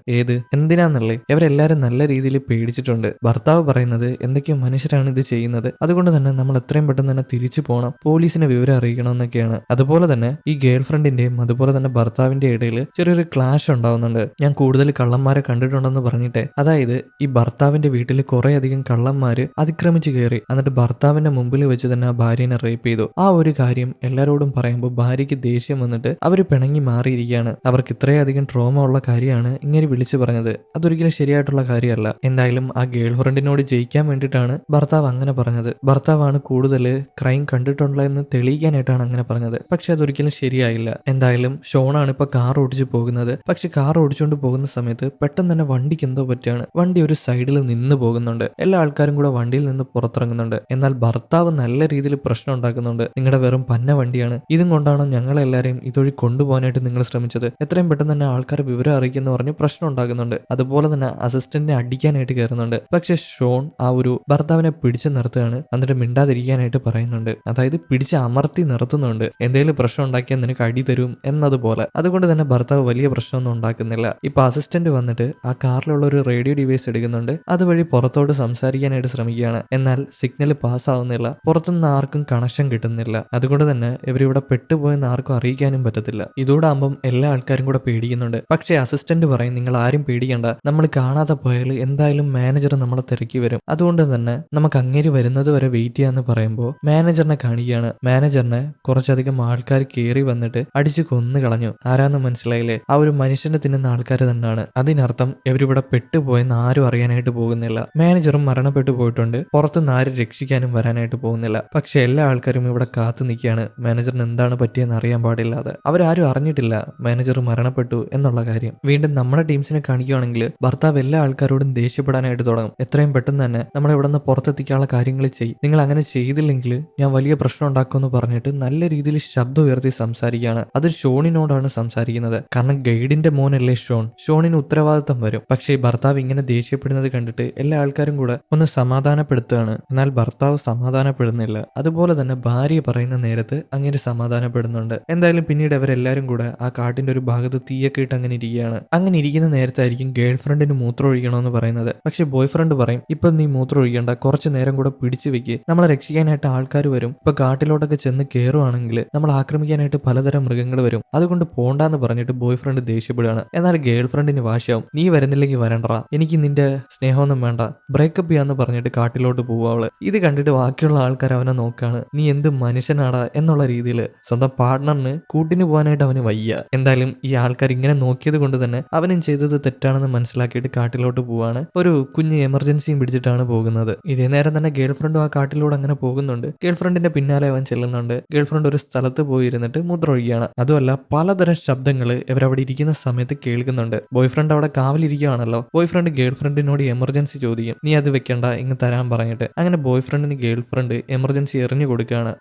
എന്തിനാന്നല്ലേ, ഇവരെല്ലാരും നല്ല രീതിയിൽ പേടിച്ചിട്ടുണ്ട്. ഭർത്താവ് പറയുന്നത് എന്തൊക്കെയോ മനുഷ്യരാണ് ഇത് ചെയ്യുന്നത്, അതുകൊണ്ട് തന്നെ നമ്മൾ എത്രയും പെട്ടെന്ന് തന്നെ തിരിച്ചു പോകണം, പോലീസിനെ വിവരം അറിയിക്കണമെന്നൊക്കെയാണ്. അതുപോലെ തന്നെ ഈ ഗേൾ ഫ്രണ്ടിന്റെയും അതുപോലെ തന്നെ ഭർത്താവിന്റെ ഇടയിൽ ചെറിയൊരു ക്ലാഷ് ഉണ്ടാവുന്നുണ്ട്. ഞാൻ കൂടുതൽ കള്ളന്മാരെ കണ്ടിട്ടുണ്ടെന്ന് പറഞ്ഞിട്ടെ, അതായത് ഈ ഭർത്താവിന്റെ വീട്ടിൽ കുറെ അധികം കള്ളന്മാര് അതിക്രമിച്ച് കയറി, എന്നിട്ട് ഭർത്താവിന്റെ മുമ്പിൽ വെച്ച് തന്നെ ആ ഭാര്യനെ റേപ്പ് ചെയ്തു. ആ ഒരു കാര്യം എല്ലാരോടും പറയുമ്പോൾ ഭാര്യയ്ക്ക് ദേഷ്യം വന്നിട്ട് അവര് പിണങ്ങി മാറിയിരിക്കുകയാണ്. അവർക്ക് ഇത്രയധികം ട്രോമ ഉള്ള കാര്യമാണ് ഇങ്ങനെ വിളിച്ചു പറഞ്ഞത്. അതൊരിക്കലും ശരിയായിട്ടുള്ള കാര്യമല്ല. എന്തായാലും ആ ഗേൾ ഫ്രണ്ടിനോട് ജയിക്കാൻ വേണ്ടിയിട്ടാണ് ഭർത്താവ് അങ്ങനെ പറഞ്ഞത്. ഭർത്താവാണ് കൂടുതൽ ക്രൈം കണ്ടിട്ടുള്ളതെന്ന് തെളിയിക്കാനായിട്ടാണ് അങ്ങനെ പറഞ്ഞത്. പക്ഷെ അതൊരിക്കലും ശരിയായില്ല. എന്തായാലും ഷോണാണ് ഇപ്പൊ കാർ ഓടിച്ചു പോകുന്നത്. പക്ഷെ കാർ ഓടിച്ചുകൊണ്ട് പോകുന്ന സമയത്ത് പെട്ടെന്ന് തന്നെ വണ്ടിക്ക് എന്തോ പറ്റിയാണ്. വണ്ടി ഒരു സൈഡിൽ നിന്ന് പോകുന്നുണ്ട്. എല്ലാ ആൾക്കാരും കൂടെ വണ്ടിയിൽ നിന്ന് പുറത്തിറങ്ങുന്നുണ്ട്. എന്നാൽ ഭർത്താവ് നല്ല രീതിയിൽ പ്രശ്നം ഉണ്ടാക്കുന്നുണ്ട്. നിങ്ങളുടെ വെറും പന്ന വണ്ടിയാണ്, ഇതും കൊണ്ടാണോ ഞങ്ങളെല്ലാരെയും ഇതൊഴി കൊണ്ടുപോകാനായിട്ട് നിങ്ങൾ ശ്രമിച്ചത്, എത്രയും പെട്ടെന്ന് തന്നെ ആൾക്കാർ വിവരം അറിയിക്കുന്ന പറഞ്ഞ് പ്രശ്നം ഉണ്ടാക്കുന്നുണ്ട്. അതുപോലെ തന്നെ അസിസ്റ്റന്റിനെ അടിക്കാനായിട്ട് കയറുന്നുണ്ട്. പക്ഷെ ഷോൺ ആ ഒരു ഭർത്താവിനെ പിടിച്ചു നിർത്തുകയാണ്. എന്നിട്ട് മിണ്ടാതിരിക്കാനായിട്ട് പറയുന്നുണ്ട്. അതായത് പിടിച്ച് അമർത്തി നിർത്തുന്നുണ്ട്. എന്തെങ്കിലും പ്രശ്നം ഉണ്ടാക്കിയാൽ നിനക്ക് അടി തരും എന്നതുപോലെ. അതുകൊണ്ട് തന്നെ ഭർത്താവ് വലിയ പ്രശ്നമൊന്നും ഉണ്ടാക്കുന്നില്ല. ഇപ്പൊ അസിസ്റ്റന്റ് വന്നിട്ട് ആ കാറിലുള്ള ഒരു റേഡിയോ ഡിവൈസ് എടുക്കുന്നുണ്ട്. അതുവഴി പുറത്തോട്ട് സംസാരിക്കാനായിട്ട് ശ്രമിക്കുകയാണ്. എന്നാൽ സിഗ്നൽ പാസ് ആവുന്നില്ല. പുറത്തുനിന്ന് ആർക്കും കണക്ഷൻ കിട്ടുന്നില്ല. അതുകൊണ്ട് തന്നെ ഇവരിവിടെ പെട്ടുപോയെന്ന് ആർക്കും അറിയിക്കാനും പറ്റത്തില്ല. ഇതോടാകുമ്പം എല്ലാ ആൾക്കാരും കൂടെ പേടിക്കുന്നുണ്ട്. പക്ഷേ അസിസ്റ്റന്റ് പറയും നിങ്ങൾ ആരും പേടിക്കണ്ട, നമ്മൾ കാണാതെ പോയാൽ എന്തായാലും മാനേജർ നമ്മളെ തിരക്കി വരും, അതുകൊണ്ട് തന്നെ നമുക്ക് അങ്ങേര് വരുന്നത് വരെ വെയിറ്റ് ചെയ്യാന്ന് പറയുമ്പോൾ മാനേജറിനെ കാണിക്കുകയാണ്. മാനേജറിനെ കുറച്ചധികം ആൾക്കാർ കയറി വന്നിട്ട് അടിച്ചു കൊന്നു കളഞ്ഞു. ആരാന്ന് മനസ്സിലായില്ലേ, ആ ഒരു മനുഷ്യനെ തിന്നുന്ന ആൾക്കാർ തന്നെയാണ്. അതിനർത്ഥം ഇവരിവിടെ പെട്ടുപോയെന്ന് ആരും അറിയാനായിട്ട് പോകുന്നില്ല. മാനേജറും മരണപ്പെട്ടു പോയിട്ടുണ്ട്. പുറത്തുനിന്ന് ആരും രക്ഷിക്കാനും വരാനായിട്ട് പോകുന്നില്ല. പക്ഷെ എല്ലാ ആൾക്കാരും ഇവിടെ കാത്തു നിൽക്കുകയാണ്, മാനേജറിന് എന്താണ് പറ്റിയെന്ന് അറിയാൻ പാടില്ലാതെ. അവരാരും അറിഞ്ഞിട്ടില്ല മാനേജർ മരണപ്പെട്ടു എന്നുള്ള കാര്യം. വീണ്ടും നമ്മുടെ ടീംസിനെ കാണിക്കുകയാണെങ്കിൽ ഭർത്താവ് എല്ലാ ആൾക്കാരോടും ദേഷ്യപ്പെടാനായിട്ട് തുടങ്ങും. എത്രയും പെട്ടെന്ന് തന്നെ നമ്മളെ ഇവിടെ നിന്ന് പുറത്തെത്തിക്കാനുള്ള കാര്യങ്ങൾ ചെയ്യും, നിങ്ങൾ അങ്ങനെ ചെയ്തു ചെയ്തില്ലെങ്കിൽ ഞാൻ വലിയ പ്രശ്നം ഉണ്ടാക്കുമെന്ന് പറഞ്ഞിട്ട് നല്ല രീതിയിൽ ശബ്ദം ഉയർത്തി സംസാരിക്കുകയാണ്. അത് ഷോണിനോടാണ് സംസാരിക്കുന്നത്. കാരണം ഗൈഡിന്റെ മോനല്ലേ ഷോണിന് ഉത്തരവാദിത്തം വരും. പക്ഷേ ഭർത്താവ് ഇങ്ങനെ ദേഷ്യപ്പെടുന്നത് കണ്ടിട്ട് എല്ലാ ആൾക്കാരും കൂടെ ഒന്ന് സമാധാനപ്പെടുത്തുകയാണ്. എന്നാൽ ഭർത്താവ് സമാധാനപ്പെടുന്നില്ല. അതുപോലെ തന്നെ ഭാര്യ പറയുന്ന നേരത്ത് അങ്ങനെ സമാധാനപ്പെടുന്നുണ്ട്. എന്തായാലും പിന്നീട് അവരെല്ലാരും കൂടെ ആ കാട്ടിന്റെ ഒരു ഭാഗത്ത് തീയൊക്കെ ഇട്ട് അങ്ങനെ ഇരിക്കുകയാണ്. അങ്ങനെ ഇരിക്കുന്ന നേരത്തായിരിക്കും ഗേൾ ഫ്രണ്ടിന് മൂത്രം ഒഴിക്കണമെന്ന് പറയുന്നത്. പക്ഷെ ബോയ് ഫ്രണ്ട് പറയും, ഇപ്പൊ നീ മൂത്രം ഒഴിക്കണ്ട, കുറച്ചു നേരം കൂടെ പിടിച്ചു വെക്ക്, നമ്മളെ രക്ഷിക്കാനായിട്ട് ആൾക്കാർ വരും. ഇപ്പൊ കാട്ടിലോട്ടൊക്കെ ചെന്ന് കയറുവാണെങ്കിൽ നമ്മൾ ആക്രമിക്കാനായിട്ട് പലതരം മൃഗങ്ങൾ വരും, അതുകൊണ്ട് പോണ്ടാന്ന് പറഞ്ഞിട്ട് ബോയ് ഫ്രണ്ട് ദേഷ്യപ്പെടുകയാണ്. എന്നാൽ ഗേൾ ഫ്രണ്ടിന് വാശിയാവും, നീ വരുന്നില്ലെങ്കിൽ വരണ്ടറാ, എനിക്ക് നിന്റെ സ്നേഹമൊന്നും വേണ്ട, ബ്രേക്കപ്പ് ചെയ്യാന്ന് പറഞ്ഞിട്ട് കാട്ടിലോട്ട് പോവുക അവള്. ഇത് കണ്ടിട്ട് ബാക്കിയുള്ള ആൾക്കാർ അവനെ നോക്കാണ്, നീ എന്ത് മനുഷ്യനാടാ എന്നുള്ള രീതിയിൽ. സ്വന്തം പാർട്ട്ണറിന് കൂട്ടിന് പോകാനായിട്ട് അവന് വയ്യ. എന്തായാലും ഈ ആൾക്കാർ ഇങ്ങനെ നോക്കിയത് കൊണ്ട് തന്നെ അവനും ചെയ്തത് തെറ്റാണെന്ന് മനസ്സിലാക്കിയിട്ട് കാട്ടിലോട്ട് പോവാണ്. ഒരു കുഞ്ഞ് എമർജൻസിയും പിടിച്ചിട്ടാണ് പോകുന്നത്. ഇതേ നേരം തന്നെ ഗേൾ ഫ്രണ്ടും ആ കാട്ടിലൂടെ അങ്ങനെ പോകുന്നുണ്ട്. ഗേൾ ഫ്രണ്ടിന്റെ പിന്നാലെ അവൻ ചെല്ലുന്നുണ്ട്. ഗേൾ ഫ്രണ്ട് ഒരു സ്ഥലത്ത് പോയിരുന്നിട്ട് മൂത്രമൊഴിക്കുകയാണ്. അതുമല്ല പലതരം ശബ്ദങ്ങൾ ഇവരവിടെ ഇരിക്കുന്ന സമയത്ത് കേൾക്കുന്നുണ്ട്. ബോയ് ഫ്രണ്ട് അവിടെ കാവലിരിക്കുകയാണല്ലോ. ബോയ് ഫ്രണ്ട് ഗേൾ ഫ്രണ്ടിനോട് എമർജൻസി ചോദിക്കും, നീ അത് വെക്കണ്ട, ഇങ്ങ് തരാൻ പറഞ്ഞിട്ട്. അങ്ങനെ ബോയ് ഫ്രണ്ടിന് ഗേൾ ഫ്രണ്ട് എമർജൻസി എറിഞ്ഞു കൊടുക്കുകയാണ്.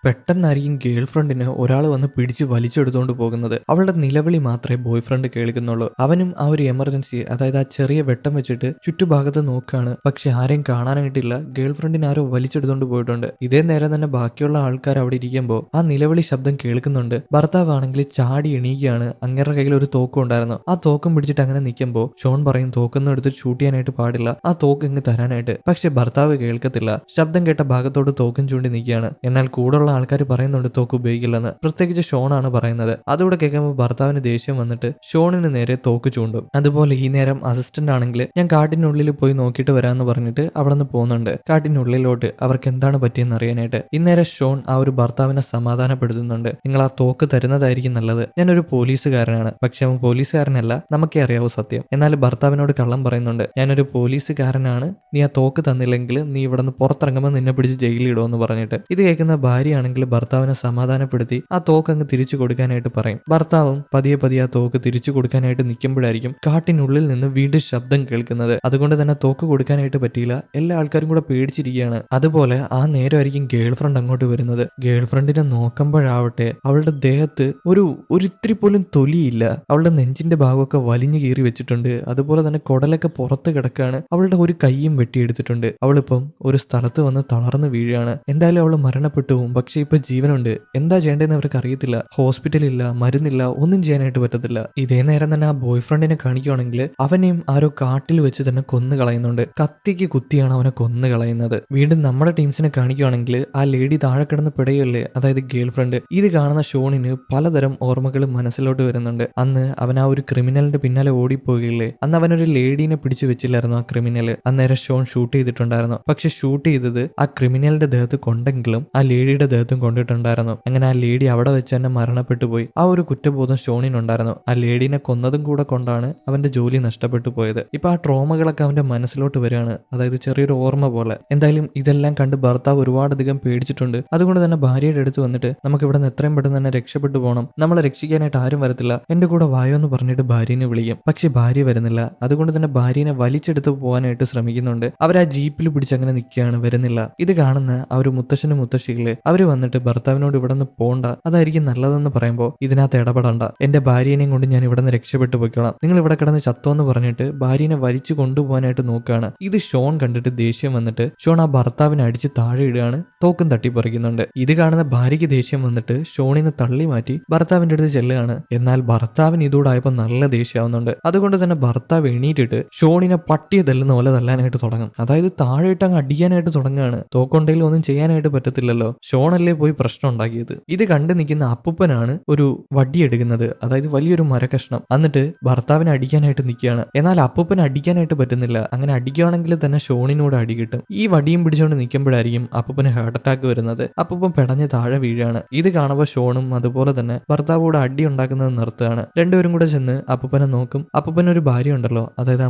പെട്ടെന്നായിരിക്കും ഗേൾ ഫ്രണ്ടിന് ഒരാൾ വന്ന് പിടിച്ച് വലിച്ചെടുത്തുകൊണ്ട് പോകുന്നത്. അവളുടെ നിലവിളി മാത്രമേ ബോയ് ഫ്രണ്ട് കേൾക്കുന്നുള്ളൂ. അവനും ആ ഒരു എമർജൻസി, അതായത് ആ ചെറിയ വെട്ടം വെച്ചിട്ട് ചുറ്റുഭാഗത്ത് നോക്കുകയാണ്. പക്ഷെ ആരെയും കാണാനായിട്ടില്ല. ഗേൾ ഫ്രണ്ടിനെ ആരോ വലിച്ചെടുത്തോണ്ട് പോയിട്ടുണ്ട്. ഇതേ നേരം തന്നെ ബാക്കിയുള്ള ആൾക്കാർ അവിടെ ഇരിക്കുമ്പോൾ ആ നിലവിളി ശബ്ദം കേൾക്കുന്നുണ്ട്. ഭർത്താവാണെങ്കിൽ ചാടി എണീക്കുകയാണ്. അങ്ങേരുടെ കയ്യിൽ ഒരു തോക്കും ഉണ്ടായിരുന്നു. ആ തോക്കും പിടിച്ചിട്ട് അങ്ങനെ നിൽക്കുമ്പോൾ ഷോൺ പറയും, തോക്കൊന്നും എടുത്ത് ഷൂട്ട് ചെയ്യാനായിട്ട് പാടില്ല, ആ തോക്ക് ഇങ്ങ് തരാനായിട്ട്. പക്ഷെ ഭർത്താവ് കേൾക്കത്തില്ല. ശബ്ദം കേട്ട ഭാഗത്തോട് തോക്കും ചൂണ്ടി നിൽക്കുകയാണ്. എന്നാൽ കൂടുള്ള ആൾക്കാർ പറയുന്നുണ്ട് തോക്ക് ഉപയോഗിക്കില്ലെന്ന്. പ്രത്യേകിച്ച് ഷോണാണ് പറയുന്നത്. അതുകൂടെ കേൾക്കുമ്പോൾ ഭർത്താവിന് ദേഷ്യം വന്നിട്ട് ഷോണിന് നേരെ തോക്ക് ചൂണ്ടും. അതുപോലെ ഈ നേരം അസിസ്റ്റന്റ് ആണെങ്കിൽ ഞാൻ കാട്ടിനുള്ളിൽ പോയി നോക്കിയിട്ട് വരാമെന്ന് പറഞ്ഞിട്ട് അവിടെ നിന്ന് പോകുന്നുണ്ട്. കാട്ടിനുള്ളിലോട്ട് അവർക്ക് എന്താണ് പറ്റിയെന്ന് അറിയാനായിട്ട്. ഇന്നേരം ഷോൺ ആ ഒരു ഭർത്താവിനെ സമാധാനപ്പെടുത്തുന്നുണ്ട്. നിങ്ങൾ ആ തോക്ക് തരുന്നതായിരിക്കും നല്ലത്, ഞാനൊരു പോലീസുകാരനാണ്. പക്ഷെ അവൻ പോലീസുകാരനല്ല, നമുക്കേ അറിയാവൂ സത്യം. എന്നാൽ ഭർത്താവിനോട് കള്ളം പറയുന്നുണ്ട്, ഞാനൊരു പോലീസുകാരനാണ്, നീ ആ തോക്ക് തന്നില്ലെങ്കിൽ നീ ഇവിടെ നിന്ന് പുറത്തിറങ്ങുമ്പോൾ നിന്നെ പിടിച്ച് ജയിലിടുമെന്ന് പറഞ്ഞിട്ട്. ഇത് കേൾക്കുന്ന ഭാര്യയാണെങ്കിൽ ഭർത്താവിനെ സമാധാനപ്പെടുത്തി ആ തോക്ക് അങ്ങ് തിരിച്ചു കൊടുക്കാനായിട്ട് പറയും. ഭർത്താവും പതിയെ പതിയെ ആ തോക്ക് തിരിച്ചു കൊടുക്കാനായിട്ട് നിൽക്കുമ്പോഴായിരിക്കും കാട്ടിനുള്ളിൽ നിന്ന് വീണ്ടും ശബ്ദം കേൾക്കുന്നത്. അതുകൊണ്ട് തന്നെ തോക്ക് കൊടുക്കാനായിട്ട് പറ്റിയില്ല. എല്ലാ ആൾക്കാരും കൂടെ പേടിച്ചിരിക്കുകയാണ്. അതുപോലെ ആ നേരമായിരിക്കും ഗേൾ ഫ്രണ്ട് അങ്ങോട്ട് വരുന്നത്. ഗേൾ ഫ്രണ്ടിനെ നോക്കുമ്പോഴാവട്ടെ അവളുടെ ദേഹത്ത് ഒരു ഇത്തിരി പോലും തൊലിയില്ല. അവളുടെ നെഞ്ചിന്റെ ഭാഗമൊക്കെ വലിഞ്ഞു കീറി വെച്ചിട്ടുണ്ട്. അതുപോലെ തന്നെ കുടലൊക്കെ പുറത്ത് കിടക്കാണ്. അവളുടെ ഒരു കൈയും വെട്ടിയെടുത്തിട്ടുണ്ട്. അവളിപ്പം ഒരു സ്ഥലത്ത് വന്ന് തളർന്നു വീഴുകയാണ്. എന്തായാലും അവൾ മരണപ്പെട്ടു പോകും. പക്ഷെ ഇപ്പൊ ജീവനുണ്ട്. എന്താ ചെയ്യേണ്ടതെന്ന് അവർക്ക് അറിയത്തില്ല. ഹോസ്പിറ്റലില്ല, മരുന്നില്ല, ഒന്നും ചെയ്യാനായിട്ട് പറ്റത്തില്ല. ഇതേ നേരം തന്നെ ആ ബോയ് ഫ്രണ്ടിനെ കാണിക്കുകയാണെങ്കിൽ അവനെയും ആരോ കാട്ടിൽ വെച്ച് തന്നെ കൊന്നു കളയുന്നുണ്ട്. കത്തിക്ക് കുത്തിയാണ് അവനെ കൊന്നു കളയുന്നത്. വീണ്ടും നമ്മുടെ ടീംസിനെ കാണിക്കുകയാണെങ്കിൽ ആ ലേഡി താഴെ കിടന്ന് പിടയല്ലേ, അതായത് ഗേൾ ഫ്രണ്ട്. ഇത് കാണുന്ന ഷോണിന് പലതരം ഓർമ്മകൾ മനസ്സിലോട്ട് വരുന്നുണ്ട്. അന്ന് അവൻ ആ ഒരു ക്രിമിനലിന്റെ പിന്നാലെ ഓടിപ്പോയില്ലേ, അന്ന് അവനൊരു ലേഡീനെ പിടിച്ചു വെച്ചില്ലായിരുന്നു ആ ക്രിമിനല്. അന്നേരം ഷോൺ ഷൂട്ട് ചെയ്തിട്ടുണ്ടായിരുന്നു. പക്ഷെ ഷൂട്ട് ചെയ്തത് ആ ക്രിമിനലിന്റെ ദേഹത്ത് കൊണ്ടെങ്കിലും ആ ലേഡിയുടെ ദേഹത്തും കൊണ്ടിട്ടുണ്ടായിരുന്നു. അങ്ങനെ ആ ലേഡി അവിടെ വെച്ച് തന്നെ മരണപ്പെട്ടു പോയി. ആ ഒരു കുറ്റബോധം ഷോണിനുണ്ടായിരുന്നു. ആ ലേഡീനെ കൊന്നതും കൂടെ കൊണ്ടാണ് അവന്റെ ജോലി നഷ്ടപ്പെട്ടു പോയത്. ഇപ്പൊ ആ ട്രോമകളൊക്കെ അവന്റെ മനസ്സിലോട്ട് വരികയാണ്, അതായത് ചെറിയൊരു ഓർമ്മ പോലെ. എന്തായാലും ഇതെല്ലാം കണ്ട് ഭർത്താവ് ഒരുപാടധികം പേടിച്ചിട്ടുണ്ട്. അതുകൊണ്ട് തന്നെ ഭാര്യയുടെ അടുത്ത് വന്നിട്ട് നമുക്ക് ഇവിടെ നിന്ന് എത്രയും പെട്ടെന്ന് തന്നെ രക്ഷപ്പെട്ടു പോകണം, നമ്മളെ രക്ഷിക്കാനായിട്ട് ആരും വരത്തില്ല, എന്റെ കൂടെ വായോ എന്ന് പറഞ്ഞിട്ട് ഭാര്യനെ വിളിക്കും. പക്ഷെ ഭാര്യ വരുന്നില്ല. അതുകൊണ്ട് തന്നെ ഭാര്യനെ വലിച്ചെടുത്ത് പോകാനായിട്ട് ശ്രമിക്കുന്നുണ്ട്. അവർ ആ ജീപ്പിൽ പിടിച്ച് അങ്ങനെ നിൽക്കുകയാണ്, വരുന്നില്ല. ഇത് കാണുന്ന ആ ഒരു മുത്തശ്ശനും മുത്തശ്ശികള് അവര് വന്നിട്ട് ഭർത്താവിനോട് ഇവിടെ നിന്ന് പോണ്ട, അതായിരിക്കും നല്ലതെന്ന് പറയുമ്പോൾ ഇതിനകത്ത് ഇടപെടണ്ട, എന്റെ ഭാര്യനെയും കൊണ്ട് ഞാൻ ഇവിടെ നിന്ന് രക്ഷപ്പെട്ടു പോയിക്കോളാം, നിങ്ങൾ ഇവിടെ കിടന്ന് ചത്തോന്ന് പറഞ്ഞിട്ട് ഭാര്യനെ വലിച്ചു കൊണ്ടുപോകാനായിട്ട് നോക്കുകയാണ്. ഇത് ഷോൺ കണ്ടിട്ട് ദേഷ്യം വന്നിട്ട് ഷോൺ ആ ഭർത്താവിനെ അടിച്ച് താഴെ ഇടുകയാണ്. തോക്കും തട്ടിപ്പറിക്കുന്നുണ്ട്. ഇത് കാണുന്ന ഭാര്യയ്ക്ക് ദേഷ്യം വന്നിട്ട് ഷോണിനെ തള്ളി മാറ്റി ഭർത്താവിന്റെ അടുത്ത് ചെല്ലുകയാണ്. എന്നാൽ ഭർത്താവിന് ഇതോടായപ്പോൾ നല്ല ദേഷ്യമാവുന്നുണ്ട്. അതുകൊണ്ട് തന്നെ ഭർത്താവ് എണീറ്റിട്ട് ഷോണിനെ പട്ടിയെ തല്ലുന്ന പോലെ തല്ലാനായിട്ട് തുടങ്ങും. അതായത് താഴെയിട്ട് അങ്ങ് അടിക്കാനായിട്ട് തുടങ്ങുകയാണ്. തോക്കൊണ്ടെങ്കിലും ഒന്നും ചെയ്യാനായിട്ട് പറ്റത്തില്ലല്ലോ, ഷോണല്ലേ പോയി പ്രശ്നം ഉണ്ടാക്കിയത്. ഇത് കണ്ടു നിൽക്കുന്ന അപ്പൂപ്പനാണ് ഒരു വടി എടുക്കുന്നത്, അതായത് വലിയൊരു മരകഷ്ണം. എന്നിട്ട് ഭർത്താവിനെ അടിക്കാനായിട്ട് നിൽക്കുകയാണ്. എന്നാൽ അപ്പൂപ്പനെ അടിക്കാനായിട്ട് പറ്റുന്നില്ല. അങ്ങനെ അടിക്കുകയാണെങ്കിൽ തന്നെ ഷോണിനോട് അടി കിട്ടും. ഈ വടിയും പിടിച്ചുകൊണ്ട് നിൽക്കുമ്പോഴായിരിക്കും അപ്പൂപ്പന് ഹാർട്ട് അറ്റാക്ക് വരുന്നത്. അപ്പൂപ്പൻ പെടഞ്ഞ് താഴെ വീഴാണ്. ഇത് കാണുമ്പോൾ ഷോണും അതുപോലെ തന്നെ ഭർത്താവോട് അടി ഉണ്ടാക്കുന്നത് നിർത്തുകയാണ്. രണ്ടുപേരും കൂടെ ചെന്ന് അപ്പൂപ്പനെ നോക്കും. അപ്പൂപ്പനൊരു ഭാര്യ ഉണ്ടല്ലോ, അതായത് ആ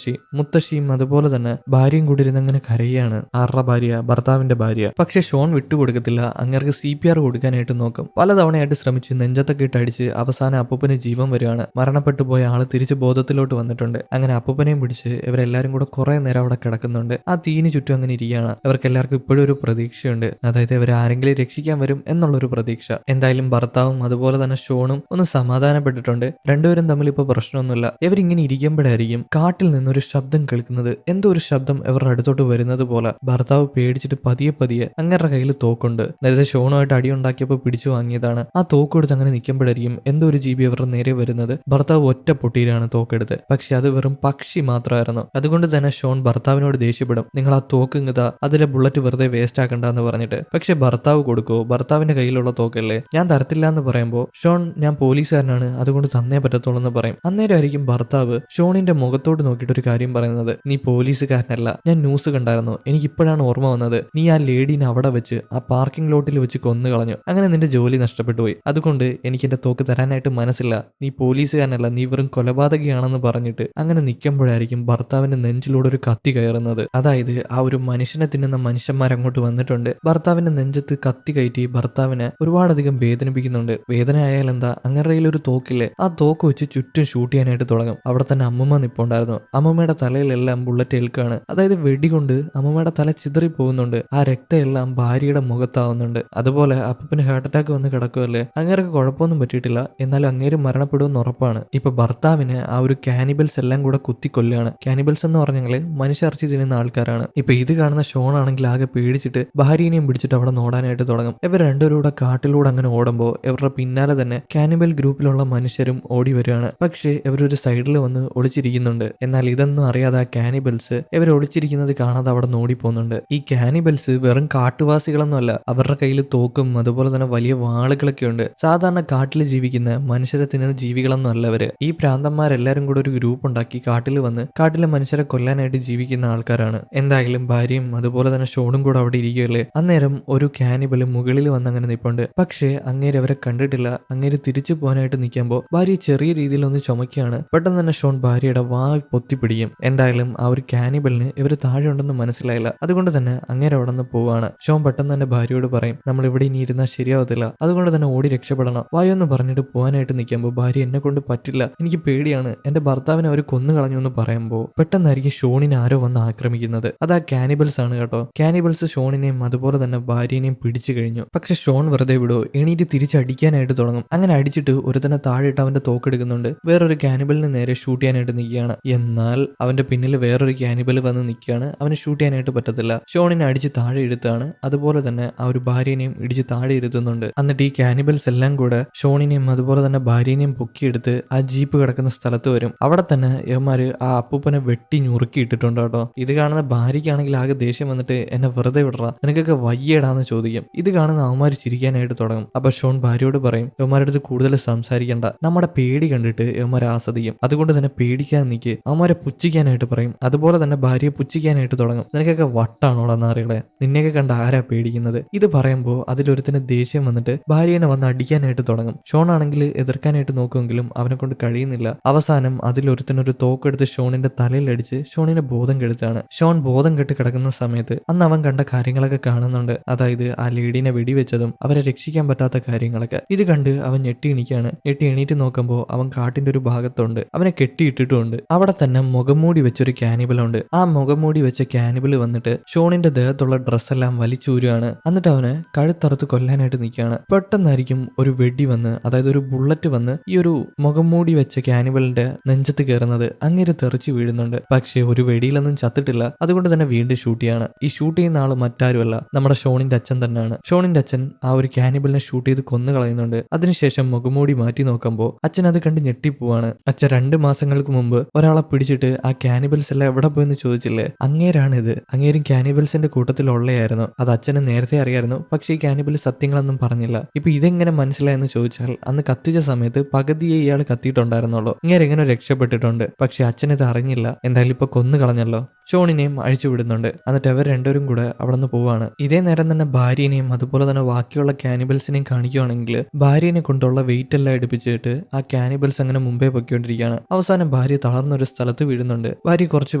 മുത്തശ്ശിയും അതുപോലെ തന്നെ ഭാര്യയും കൂടി ഇരുന്ന് അങ്ങനെ കരയാണ്. ആരുടെ ഭാര്യ? ഭർത്താവിന്റെ ഭാര്യ. പക്ഷെ ഷോൺ വിട്ടുകൊടുക്കത്തില്ല. അങ്ങേർക്ക് CPR കൊടുക്കാനായിട്ട് നോക്കും. പലതവണയായിട്ട് ശ്രമിച്ച് നെഞ്ചത്തൊക്കെ ഇട്ടടിച്ച് അവസാനം അപ്പൂപ്പന് ജീവൻ വരികയാണ്. മരണപ്പെട്ടു പോയ ആള് തിരിച്ച് ബോധത്തിലോട്ട് വന്നിട്ടുണ്ട്. അങ്ങനെ അപ്പൂപ്പനെയും പിടിച്ച് ഇവരെല്ലാരും കൂടെ കുറെ നേരം അവിടെ കിടക്കുന്നുണ്ട്. ആ തീന് ചുറ്റും അങ്ങനെ ഇരിക്കുകയാണ്. ഇവർക്ക് എല്ലാവർക്കും ഇപ്പോഴും ഒരു പ്രതീക്ഷ പ്രതീക്ഷയുണ്ട്. അതായത് ഇവരെ ആരെങ്കിലും രക്ഷിക്കാൻ വരും എന്നുള്ളൊരു പ്രതീക്ഷ. എന്തായാലും ഭർത്താവും അതുപോലെ തന്നെ ഷോണും ഒന്ന് സമാധാനപ്പെട്ടിട്ടുണ്ട്. രണ്ടുപേരും തമ്മിൽ ഇപ്പൊ പ്രശ്നമൊന്നുമില്ല. ഇവരിങ്ങനെ ഇരിക്കുമ്പോഴായിരിക്കും കാട്ടിൽ നിന്നൊരു ശബ്ദം കേൾക്കുന്നത്. എന്തോ ഒരു ശബ്ദം ഇവരുടെ അടുത്തോട്ട് വരുന്നത് പോലെ. ഭർത്താവ് പേടിച്ചിട്ട് പതിയെ പതിയെ അങ്ങേരുടെ കയ്യിൽ തോക്കുണ്ട്. നേരത്തെ ഷോണുമായിട്ട് അടിയുണ്ടാക്കിയപ്പോൾ പിടിച്ചു വാങ്ങിയതാണ്. ആ തോക്ക് എടുത്ത് അങ്ങനെ നിൽക്കുമ്പോഴായിരിക്കും എന്തോ ഒരു ജീവി അവരുടെ നേരെ വരുന്നത്. ഭർത്താവ് ഒറ്റ പൊട്ടിയിലാണ് തോക്കെടുത്ത്. പക്ഷെ അത് വെറും പക്ഷി മാത്രമായിരുന്നു. അതുകൊണ്ട് തന്നെ ഷോൺ ഭർത്താവിനോട് ദേഷ്യപ്പെടും. നിങ്ങൾ ആ തോക്ക് ഇങ്ങതാ, അതിലെ ബുള്ളറ്റ് വെറുതെ വേസ്റ്റ് ആക്കണ്ടെന്ന് പറഞ്ഞിട്ട്. പക്ഷെ ഭർത്താവ് കൊടുക്കോ? ഭർത്താവിന്റെ കയ്യിലുള്ള തോക്കല്ലേ, ഞാൻ തരത്തില്ല എന്ന് പറയുമ്പോൾ ഷോൺ ഞാൻ പോലീസുകാരനാണ്, അതുകൊണ്ട് തന്നേ പറ്റത്തുള്ളൂ എന്ന് പറയും. അന്നേരമായിരിക്കും ഭർത്താവ് ഷോണിന്റെ മുഖത്തോട്ട് നോക്കിയിട്ട് ഒരു കാര്യം പറയുന്നത്. നീ പോലീസുകാരനല്ല, ഞാൻ ന്യൂസ് കണ്ടായിരുന്നു, എനിക്ക് ഇപ്പോഴാണ് ഓർമ്മ വന്നത്. നീ ആ ലേഡീനെ അവിടെ വെച്ച് ആ പാർക്കിംഗ് ലോട്ടിൽ വെച്ച് കൊന്നു കളഞ്ഞു. അങ്ങനെ നിന്റെ ജോലി നഷ്ടപ്പെട്ടു പോയി. അതുകൊണ്ട് എനിക്ക് എന്റെ തോക്ക് തരാനായിട്ട് മനസ്സില്ല. നീ പോലീസുകാരനല്ല, നീ വെറും കൊലപാതകയാണെന്ന് പറഞ്ഞിട്ട് അങ്ങനെ നിൽക്കുമ്പോഴായിരിക്കും ഭർത്താവിന്റെ നെഞ്ചിലൂടെ ഒരു കത്തി കയറുന്നത്. അതായത് ആ ഒരു മനുഷ്യനെ തിന്നുന്ന മനുഷ്യന്മാർ അങ്ങോട്ട് വന്നിട്ടുണ്ട്. ഭർത്താവിന്റെ നെഞ്ചത്ത് കത്തി കയറ്റി ഭർത്താവിനെ ഒരുപാടധികം വേദനിപ്പിക്കുന്നുണ്ട്. വേദന ആയാൽ എന്താ, അങ്ങനെ ഒരു തോക്കില്ലേ, ആ തോക്ക് വെച്ച് ചുറ്റും ഷൂട്ട് ചെയ്യാനായിട്ട് തുടങ്ങും. അവിടെ തന്നെ അമ്മമ്മ നിപ്പുണ്ടായിരുന്നു. അമ്മമ്മയുടെ തലയിലെല്ലാം ബുള്ളറ്റ് ഏൽക്കാണ്. അതായത് വെടികൊണ്ട് അമ്മമ്മയുടെ തല ചിതറി പോകുന്നുണ്ട്. ആ രക്തമെല്ലാം ഭാര്യയുടെ മുഖത്താവുന്നുണ്ട്. അതുപോലെ അപ്പന് ഹാർട്ട് അറ്റാക്ക് വന്ന് കിടക്കുമല്ലേ. അങ്ങേർക്ക് കുഴപ്പമൊന്നും പറ്റിയിട്ടില്ല, എന്നാലും അങ്ങേര് മരണപ്പെടുമെന്ന് ഉറപ്പാണ്. ഇപ്പൊ ഭർത്താവിന് ആ ഒരു കാനിബൽസ് എല്ലാം കൂടെ കുത്തിക്കൊല്ലുകയാണ്. കാനിബൽസ് എന്ന് പറഞ്ഞാൽ മനുഷ്യർച്ചി തിന്നുന്ന ആൾക്കാരാണ്. ഇപ്പൊ ഇത് കാണുന്ന ഷോൺ ആണെങ്കിൽ ആകെ പേടിച്ചിട്ട് ഭാര്യനെയും പിടിച്ചിട്ട് അവിടെ നോടാനായിട്ട് തുടങ്ങും. ഇവർ രണ്ടുപേരും കൂടെ കാട്ടിലൂടെ അങ്ങനെ ഓടുമ്പോൾ ഇവരുടെ പിന്നാലെ തന്നെ കാനിബൽ ഗ്രൂപ്പിലുള്ള മനുഷ്യരും ഓടി വരികയാണ്. പക്ഷേ ഇവരൊരു സൈഡിൽ വന്ന് ഒളിച്ചിരിക്കുന്നുണ്ട്. എന്നാൽ ഇതൊന്നും അറിയാതെ ആ കാനിബൽസ് ഇവർ ഒളിച്ചിരിക്കുന്നത് കാണാതെ അവിടെ നോടി പോകുന്നുണ്ട്. ഈ കാനിബൽസ് വെറും കാട്ടുവാസികളൊന്നും അല്ല, അവരുടെ കയ്യിൽ തോക്കും അതുപോലെ തന്നെ വലിയ വാളുകളൊക്കെ ഉണ്ട്. സാധാരണ കാട്ടിൽ ജീവിക്കുന്ന മനുഷ്യരെ തിന്നുന്ന ജീവികളൊന്നും അല്ല അവര്. ഈ പ്രാന്തന്മാരെല്ലാരും കൂടെ ഒരു ഗ്രൂപ്പ് ഉണ്ടാക്കി കാട്ടിൽ വന്ന് കാട്ടിലെ മനുഷ്യരെ കൊല്ലാനായിട്ട് ജീവിക്കുന്ന ആൾക്കാരാണ്. എന്തായാലും ഭാര്യയും അതുപോലെ തന്നെ ഷോണും കൂടെ അവിടെ ഇരിക്കുകയല്ലേ. അന്നേരം ഒരു കാനിബൽ മുകളിൽ വന്ന് അങ്ങനെ നിൽപ്പുണ്ട്. പക്ഷേ അങ്ങേര് അവരെ കണ്ടിട്ടില്ല. അങ്ങേര് തിരിച്ചു പോകാനായിട്ട് നിൽക്കുമ്പോൾ ഭാര്യ ചെറിയ രീതിയിൽ ഒന്ന് ചുമക്കുകയാണ്. പെട്ടെന്ന് തന്നെ ഷോൺ ഭാര്യയുടെ വായ് പൊത്തിപ്പിടിക്കും. എന്തായാലും ആ ഒരു കാനിബലിന് ഇവർ താഴെ ഉണ്ടെന്ന് മനസ്സിലായില്ല. അതുകൊണ്ട് തന്നെ അങ്ങേര് അവിടെ നിന്ന് പോവാണ്. ഷോൺ പെട്ടെന്ന് തന്നെ ഭാര്യയോട് പറയും, നമ്മൾ ഇവിടെ ഇനി ഇരുന്നാൽ ശരിയാവത്തില്ല, അതുകൊണ്ട് തന്നെ ഓടി രക്ഷപ്പെടണം, വായൊന്ന് പറഞ്ഞിട്ട് പോകാനായിട്ട് നിൽക്കുമ്പോൾ ഭാര്യ എന്നെ കൊണ്ട് പറ്റില്ല, എനിക്ക് പേടിയാണ്, എന്റെ ഭർത്താവിനെ അവർ കൊന്നു കളഞ്ഞു എന്ന് പറയുമ്പോൾ പെട്ടെന്നായിരിക്കും ഷോണിനെ ആരോ വന്ന് ആക്രമിക്കുന്നത്. അത് ആ കാനിബൽസ് ആണ് കേട്ടോ. കാനിബൽസ് ഷോണിനെയും അതുപോലെ തന്നെ ഭാര്യനെയും പിടിച്ചു കഴിഞ്ഞു. പക്ഷെ ഷോൺ വെറുതെ വിടോ, എണീറ്റ് തിരിച്ചടിക്കാനായിട്ട് തുടങ്ങും. അങ്ങനെ അടിച്ചിട്ട് ഒരു തന്നെ താഴെ ഇട്ട് അവന്റെ തോക്കെടുക്കുന്നുണ്ട്. വേറൊരു കാനിബലിന് നേരെ ഷൂട്ട് ചെയ്യാനായിട്ട് നിൽക്കുകയാണ്. എന്നാൽ അവന്റെ പിന്നിൽ വേറൊരു കാനിബൽ വന്ന് നിൽക്കുകയാണ്. അവന് ഷൂട്ട് ചെയ്യാനായിട്ട് പറ്റത്തില്ല. ഷോണിനെ അടിച്ച് താഴെ ഇരുത്താണ്. അതുപോലെ തന്നെ ആ ഒരു ഭാര്യനെയും ഇടിച്ച് താഴെ ഇരുത്തുന്നുണ്ട്. എന്നിട്ട് ഈ കാനിബൽസ് എല്ലാം കൂടെ ഷോണിനെയും അതുപോലെ തന്നെ ഭാര്യനെയും പൊക്കിയെടുത്ത് ആ ജീപ്പ് കിടക്കുന്ന സ്ഥലത്ത് വരും. അവിടെ തന്നെ യവന്മാര് ആ അപ്പൂപ്പനെ വെട്ടി ഞുറുക്കി ഇട്ടിട്ടുണ്ട് കേട്ടോ. ഇത് കാണുന്ന ഭാര്യയ്ക്കാണെങ്കിൽ ആകെ ദേഷ്യം വന്നിട്ട് എന്നെ വെറുതെ വിടറ, നിനക്കൊക്കെ വയ്യേടാന്ന് ചോദിക്കും. ഇത് കാണുന്ന അവന്മാര് ചിരിക്കാനായിട്ട് തുടങ്ങും. അപ്പൊ ഷോൺ ഭാര്യയോട് പറയും, യവന്മാരുടെ അടുത്ത് കൂടുതൽ സംസാരിക്കണ്ട, നമ്മുടെ പേടി കണ്ടിട്ട് യവന്മാരെ ആസ്വദിക്കും, അതുകൊണ്ട് തന്നെ പേടിക്കാൻ നിൽക്ക്. അവന്മാരെ പുച്ഛിക്കാനായിട്ട് പറയും. അതുപോലെ തന്നെ ഭാര്യയെ പുച്ഛിക്കാനായിട്ട് തുടങ്ങും. നിനക്കൊക്കെ വട്ടാണോടാ നാറികളെ, നിന്നെയൊക്കെ കണ്ട ആരാ പേടിക്കുന്നത്? ഇത് പറയുമ്പോൾ അതിലൊരുത്തിന് ദേഷ്യം വന്നിട്ട് ഭാര്യനെ വന്ന് അടിക്കാനായിട്ട് തുടങ്ങും. ഷോൺ ആണെങ്കിൽ എതിർക്കാനായിട്ട് നോക്കുമെങ്കിലും അവനെ കൊണ്ട് കഴിയുന്നില്ല. അവസാനം അതിലൊരുത്തിനൊരു തോക്കെടുത്ത് ഷോണിന്റെ തലയിലടിച്ച് ഷോണിനെ ബോധം കെടുത്താണ്. ഷോൺ ബോധം കെട്ട് കിടക്കുന്ന സമയത്ത് അന്ന് അവൻ കണ്ട കാര്യങ്ങളൊക്കെ കാണുന്നുണ്ട്. അതായത് ആ ലേഡീനെ വെടിവെച്ചതും അവരെ രക്ഷിക്കാൻ പറ്റാത്ത കാര്യങ്ങളൊക്കെ. ഇത് കണ്ട് അവൻ ഞെട്ടി എണീക്കാണ്. ഞെട്ടി എണീറ്റ് നോക്കുമ്പോൾ അവൻ കാട്ടിന്റെ ഒരു ഭാഗത്തുണ്ട്. അവനെ കെട്ടിയിട്ടിട്ടുണ്ട്. അവിടെ തന്നെ മുഖംമൂടി വെച്ചൊരു കാനിബലുണ്ട്. ആ മുഖംമൂടി വെച്ച കാനിബൽ വന്നിട്ട് ഷോണിന്റെ ദേഹത്തുള്ള ഡ്രസ്സെല്ലാം വലിച്ചൂരുകയാണ്. എന്നിട്ട് അവനെ കഴുത്തറുത്ത് കൊല്ലാനായിട്ട് നിൽക്കുകയാണ്. പെട്ടെന്നായിരിക്കും ഒരു വെടി വന്ന്, അതായത് ഒരു ബുള്ളറ്റ് വന്ന് ഈ ഒരു മുഖംമൂടി വെച്ച കാനിബലിന്റെ നെഞ്ചത്ത് കയറുന്നത്. അങ്ങേര് തെറിച്ച് വീഴുന്നുണ്ട്. പക്ഷേ ഒരു വെടിയിലൊന്നും ചത്തിട്ടില്ല. അതുകൊണ്ട് തന്നെ വീണ്ടും ഷൂട്ട് ചെയ്യാണ്. ഈ ഷൂട്ട് ചെയ്യുന്ന ആള് മറ്റാരുമല്ല, നമ്മുടെ ഷോണിന്റെ അച്ഛൻ തന്നെയാണ്. ഷോണിന്റെ അച്ഛൻ ആ ഒരു കാനിബലിനെ ഷൂട്ട് ചെയ്ത് കൊന്നു കളയുന്നുണ്ട്. അതിനുശേഷം മുഖംമൂടി മാറ്റി നോക്കുമ്പോൾ അച്ഛൻ അത് കണ്ട് ഞെട്ടിപ്പോവാണ്. അച്ഛൻ 2 മാസങ്ങൾക്ക് മുമ്പ് ഒരാളെ പിടിച്ചിട്ട് ആ കാനിബൽസ് എല്ലാം എവിടെ പോയെന്ന് ചോദിച്ചില്ലേ, അങ്ങേരാണിത്. അങ്ങേരും കാനിബൽസിന്റെ കൂട്ടത്തിലുള്ളയായിരുന്നു. അത് അച്ഛന് നേരത്തെ അറിയായിരുന്നു. പക്ഷേ ഈ കാനിബൽ സത്യങ്ങളൊന്നും പറഞ്ഞില്ല. ഇപ്പൊ ഇതെങ്ങനെ മനസ്സിലായെന്ന് ചോദിച്ചാൽ അന്ന് കത്തിച്ച സമയത്ത് പകുതിയെ ഇയാൾ കത്തിയിട്ടുണ്ടായിരുന്നുള്ളൂ. ഇങ്ങനെ എങ്ങനെ രക്ഷപ്പെട്ടിട്ടുണ്ട്. പക്ഷെ അച്ഛൻ ഇത് അറിഞ്ഞില്ല. എന്തായാലും ഇപ്പൊ കൊന്നു കളഞ്ഞല്ലോ. ഷോണിനെയും അഴിച്ചു വിടുന്നുണ്ട്. എന്നിട്ട് അവർ രണ്ടുപേരും കൂടെ അവിടെ നിന്ന് പോവാണ്. ഇതേ നേരം തന്നെ ഭാര്യനെയും അതുപോലെ തന്നെ ബാക്കിയുള്ള കാനിബൽസിനെയും കാണിക്കുകയാണെങ്കിൽ ഭാര്യനെ കൊണ്ടുള്ള വെയിറ്റ് എല്ലാം എടുപ്പിച്ചിട്ട് ആ കാനിബൽസ് അങ്ങനെ മുമ്പേ പൊയ്ക്കൊണ്ടിരിക്കുകയാണ്. അവസാനം ഭാര്യ തളർന്നൊരു സ്ഥലത്ത് വീഴുന്നുണ്ട്. ഭാര്യ കുറച്ച്